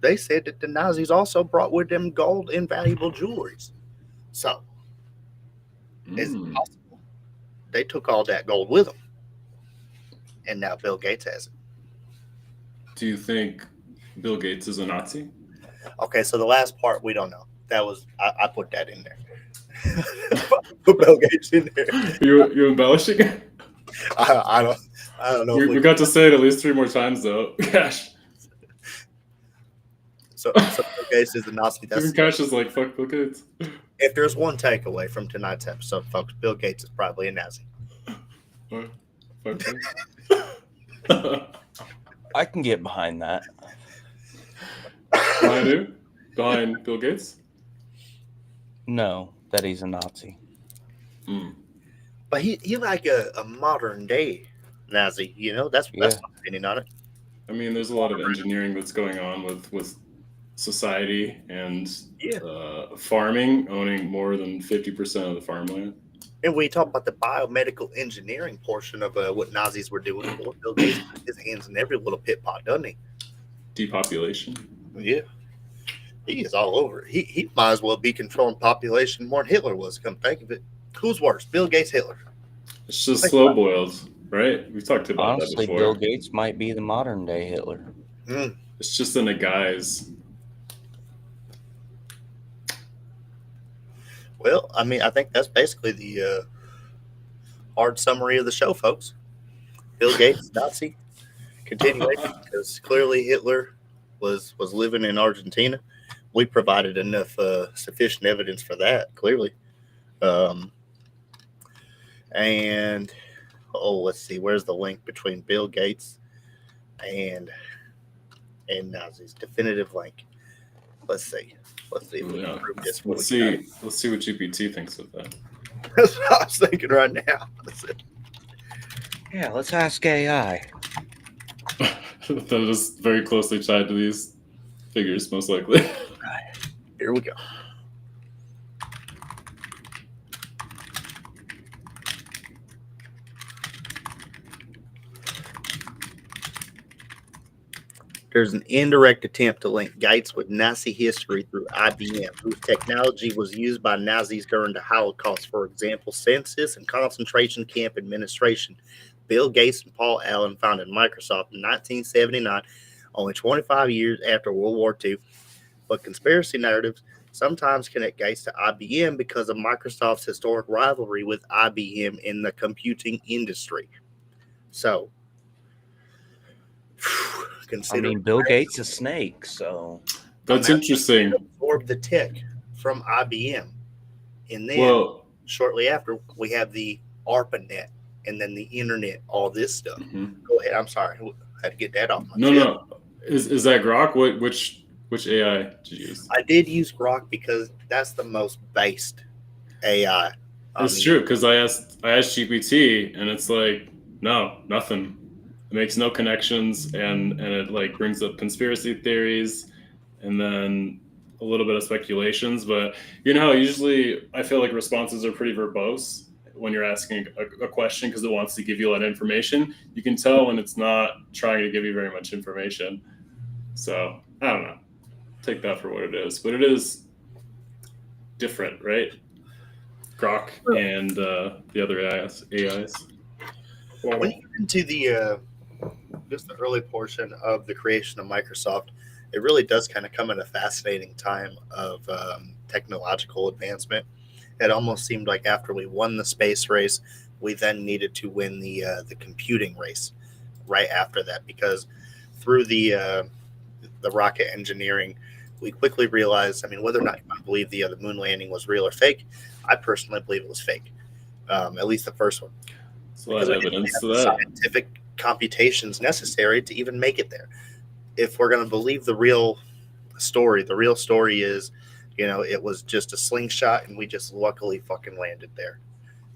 they said that the Nazis also brought with them gold and valuable jewelries. So, is it Mm. possible they took all that gold with them, and now Bill Gates has it? Do you think Bill Gates is a Nazi? Okay, so the last part we don't know. That was I put that in there. Put Bill Gates in there. You embellishing? I don't know. If We got to say it at least 3 more times though. Cash. so Bill Gates is the Nazi. Even Cash is like, fuck Bill Gates. If there's one takeaway from tonight's episode, folks, Bill Gates is probably a Nazi. Fuck I can get behind that. Behind who? Behind Bill Gates? No, that he's a Nazi. Mm. But he like a modern day Nazi, you know? That's my opinion on it. I mean, there's a lot of engineering that's going on with society and farming, owning more than 50% of the farmland. And when you talk about the biomedical engineering portion of what Nazis were doing, well, Bill Gates put his hands in every little pit pot, doesn't he? Depopulation. Yeah. He is all over it. He might as well be controlling population more than Hitler was, come think of it. Who's worse, Bill Gates, Hitler? It's just slow boiled, right? We've talked about Honestly, that before. Bill Gates might be the modern day Hitler. It's just in a guise. Well, I mean, I think that's basically the hard summary of the show, folks. Bill Gates, Nazi, continuation, because clearly Hitler was living in Argentina. We provided enough sufficient evidence for that, clearly. And let's see, where's the link between Bill Gates and Nazis? Definitive link. Let's see if we can prove this. Let's see what GPT thinks of that. That's what I was thinking right now. Yeah, let's ask AI. That is very closely tied to these figures, most likely. Here we go. There's an indirect attempt to link Gates with Nazi history through IBM, whose technology was used by Nazis during the Holocaust, for example, census and concentration camp administration. Bill Gates and Paul Allen founded Microsoft in 1979, only 25 years after World War II. But conspiracy narratives sometimes connect Gates to IBM because of Microsoft's historic rivalry with IBM in the computing industry. So, I mean, Bill Gates is Snake, so That's interesting. Absorb the tech from IBM, and then shortly after we have the ARPANET, and then the internet, all this stuff. Go ahead. I'm sorry, I had to get that off my chest. No. Is that Grok? Which AI did you use? I did use Grok because that's the most based AI. It's true, because I asked GPT and it's like, no, nothing. It makes no connections, and it like brings up conspiracy theories and then a little bit of speculations. But you know, usually I feel like responses are pretty verbose when you're asking a question because it wants to give you a lot of information. You can tell when it's not trying to give you very much information. So I don't know. Take that for what it is, but it is different, right? Grok and the other AIs. When you get into the just the early portion of the creation of Microsoft, it really does kind of come at a fascinating time of technological advancement. It almost seemed like after we won the space race, we then needed to win the computing race right after that, because through the rocket engineering, we quickly realized, I mean, whether or not you believe the moon landing was real or fake, I personally believe it was fake, at least the first one. There's a lot of evidence to that. Scientific computations necessary to even make it there. If we're going to believe the real story is, you know, it was just a slingshot and we just luckily fucking landed there.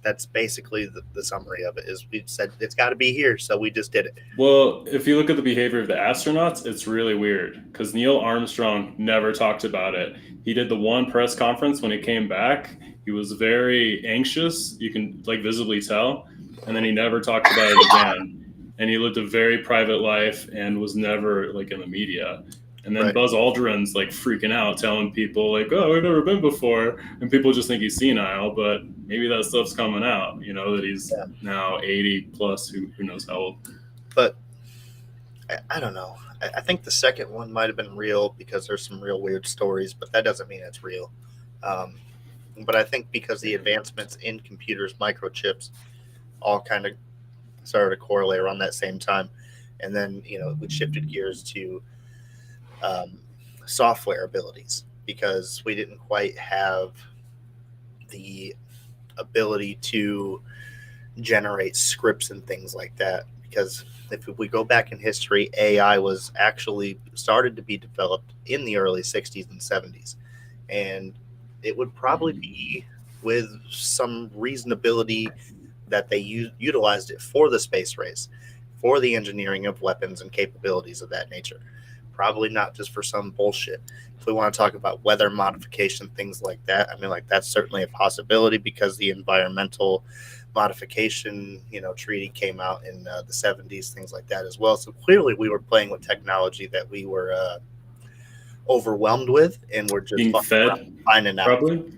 That's basically the summary of it. Is we said it's got to be here, so we just did it. Well, if you look at the behavior of the astronauts, it's really weird because Neil Armstrong never talked about it. He did the one press conference when he came back. He was very anxious. You can like visibly tell. And then he never talked about it again. And he lived a very private life and was never like in the media. And then Right. Buzz Aldrin's like freaking out, telling people like, "Oh, I've never been before," and people just think he's senile. But maybe that stuff's coming out. That he's now 80 plus. Who knows how old? But I don't know. I think the second one might have been real because there's some real weird stories, but that doesn't mean it's real. But I think because the advancements in computers, microchips, all kind of started to correlate around that same time. And then, we shifted gears to software abilities because we didn't quite have the ability to generate scripts and things like that. Because if we go back in history, AI was actually started to be developed in the early 60s and 70s. And it would probably be with some reasonability that they utilized it for the space race, for the engineering of weapons and capabilities of that nature. Probably not just for some bullshit. If we want to talk about weather modification, things like that, I mean, like that's certainly a possibility because the environmental modification, treaty came out in the 70s, things like that as well. So clearly we were playing with technology that we were overwhelmed with, and we're just Being fed, finding out. probably.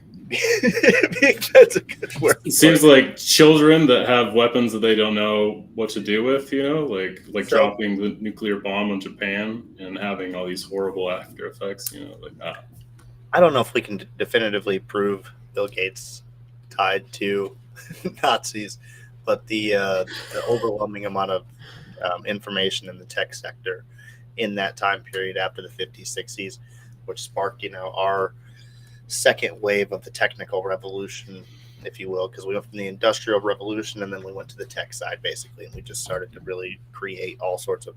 That's a good word. It seems like children that have weapons that they don't know what to do with, like So- dropping the nuclear bomb on Japan and having all these horrible after effects, like that. I don't know if we can definitively prove Bill Gates tied to Nazis, but the overwhelming amount of information in the tech sector in that time period after the 50s, 60s, which sparked, our second wave of the technical revolution, if you will, because we went from the industrial revolution and then we went to the tech side basically, and we just started to really create all sorts of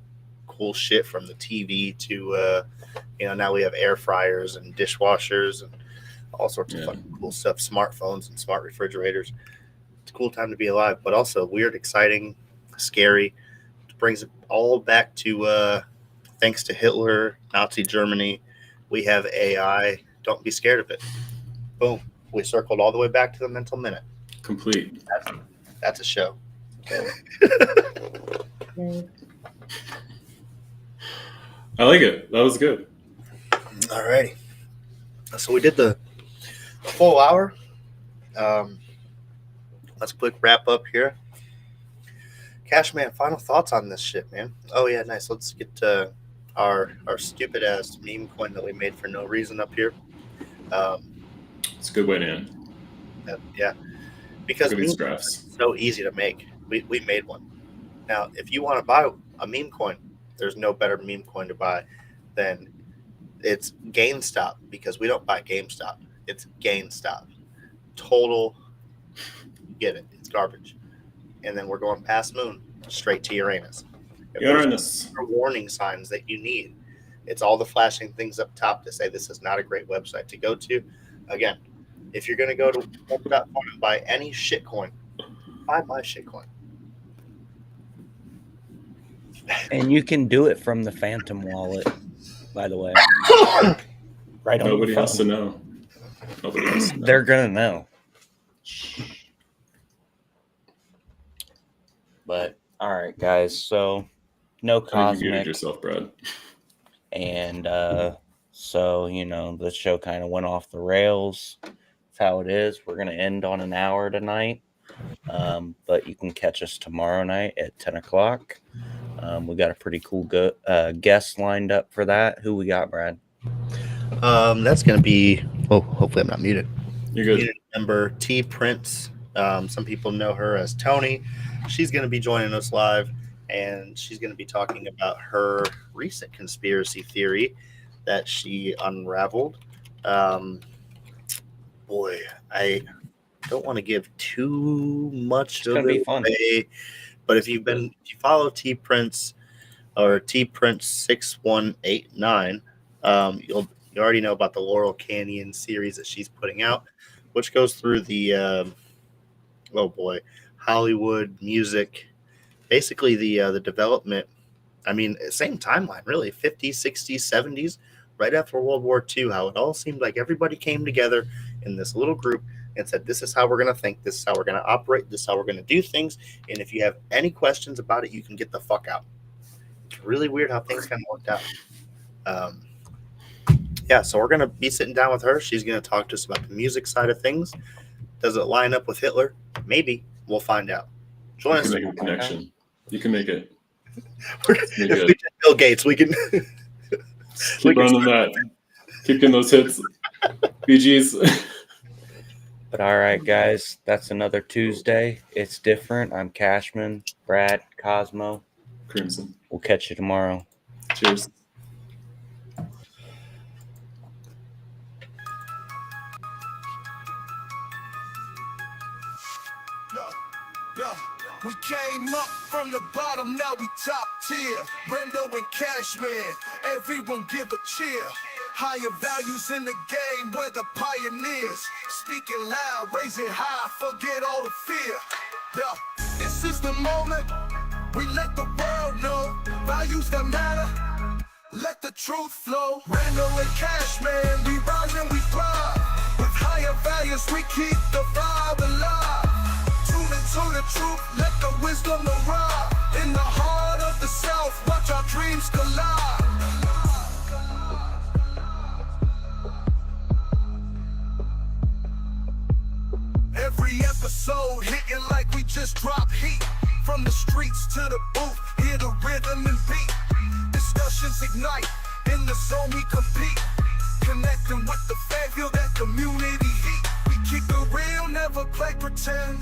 cool shit from the TV to now we have air fryers and dishwashers and all sorts of fucking cool stuff, smartphones and smart refrigerators. It's a cool time to be alive, but also weird, exciting, scary. It brings it all back to thanks to Hitler, Nazi Germany, we have AI. Don't be scared of it. Boom. We circled all the way back to the mental minute. Complete. That's a show. I like it. That was good. All righty. So we did the full hour. Let's quick wrap up here. Cashman, final thoughts on this shit, man. Oh yeah, nice. Let's get our stupid ass meme coin that we made for no reason up here. It's a good way to end. Yeah, because Look at these memes are graphs. so easy to make. We made one. Now, if you want to buy a meme coin, there's no better meme coin to buy than it's GameStop, because we don't buy GameStop. It's GameStop. Total, get it. It's garbage. And then we're going past Moon, straight to Uranus. If there's Uranus. warning signs that you need, it's all the flashing things up top to say this is not a great website to go to. Again, if you're going to go to Wolf.fun and buy any shitcoin, buy my shitcoin. And you can do it from the Phantom wallet, by the way. Right on Nobody your has to phone. know. Nobody has to know. They're gonna know. But all right, guys. So no I think you muted cosmic, yourself, Brad. and so the show kind of went off the rails. That's how it is. We're gonna end on an hour tonight, but you can catch us tomorrow night at 10 o'clock. We got a pretty cool guest lined up for that. Who we got, Brad? That's going to be, hopefully I'm not muted. You're good. Unit member T Prince. Some people know her as Tony. She's going to be joining us live, and she's going to be talking about her recent conspiracy theory that she unraveled. Boy, I don't want to give too much It's of gonna be it fun. away, but if you follow T Prince or T Prince 6189, you already know about the Laurel Canyon series that she's putting out, which goes through the Hollywood music, basically the development. I mean, same timeline, really, 50s, 60s, 70s, right after World War II, how it all seemed like everybody came together in this little group and said, this is how we're going to think, this is how we're going to operate, this is how we're going to do things, and if you have any questions about it, you can get the fuck out. It's really weird how things kind of worked out. yeah, so we're gonna be sitting down with her. She's gonna talk to us about the music side of things. Does it line up with Hitler? Maybe. We'll find out. Join You us. can make a connection. You can make it. If Make we it. get Bill Gates, we can. Keep running that. Keep getting those hits. BGs. But all right, guys, that's another Tuesday. It's different. I'm Cashman, Brad, Cosmo. Crimson. We'll catch you tomorrow. Cheers. Yeah. We came up from the bottom, now we top tier. Brendo and Cashman, everyone give a cheer. Higher values in the game, we're the pioneers. Speaking loud, raising high, forget all the fear. Yeah. This is the moment, we let the world know. Values that matter, let the truth flow. Brendo and Cashman, we rise and we thrive. With higher values, we keep the vibe alive. Tune into the truth, let the wisdom arrive. In the heart of the South, watch our dreams collide. Every episode hitting like we just dropped heat. From the streets to the booth, hear the rhythm and beat. Discussions ignite, in the zone we compete. Connecting with the fan, feel that community heat. We keep it real, never play pretend.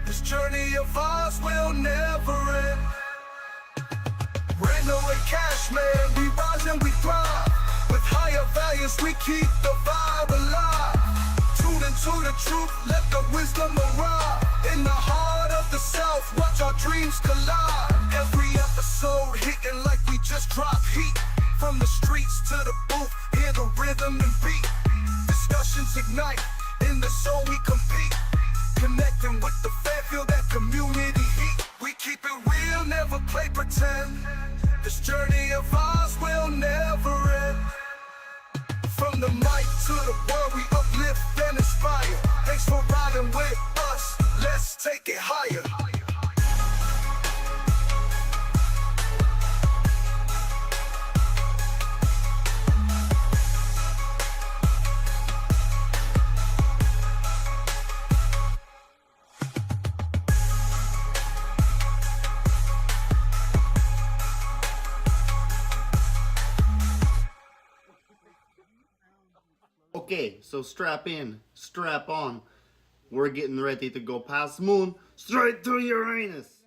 This journey of ours will never end. Brando and Cashman, we rise and we thrive. With higher values, we keep the vibe alive. Tune into the truth, let the wisdom arrive. In the heart of the South, watch our dreams collide. Every episode hitting like we just dropped heat. From the streets to the booth, hear the rhythm and beat. Discussions ignite, in the zone we compete. Connecting with the fan, feel that community heat. We keep it real, never play pretend. This journey of ours will never end. From the mic to the world, we uplift and inspire. Thanks for riding with us, let's take it higher. Okay, so strap in, strap on. We're getting ready to go past moon, straight to Uranus.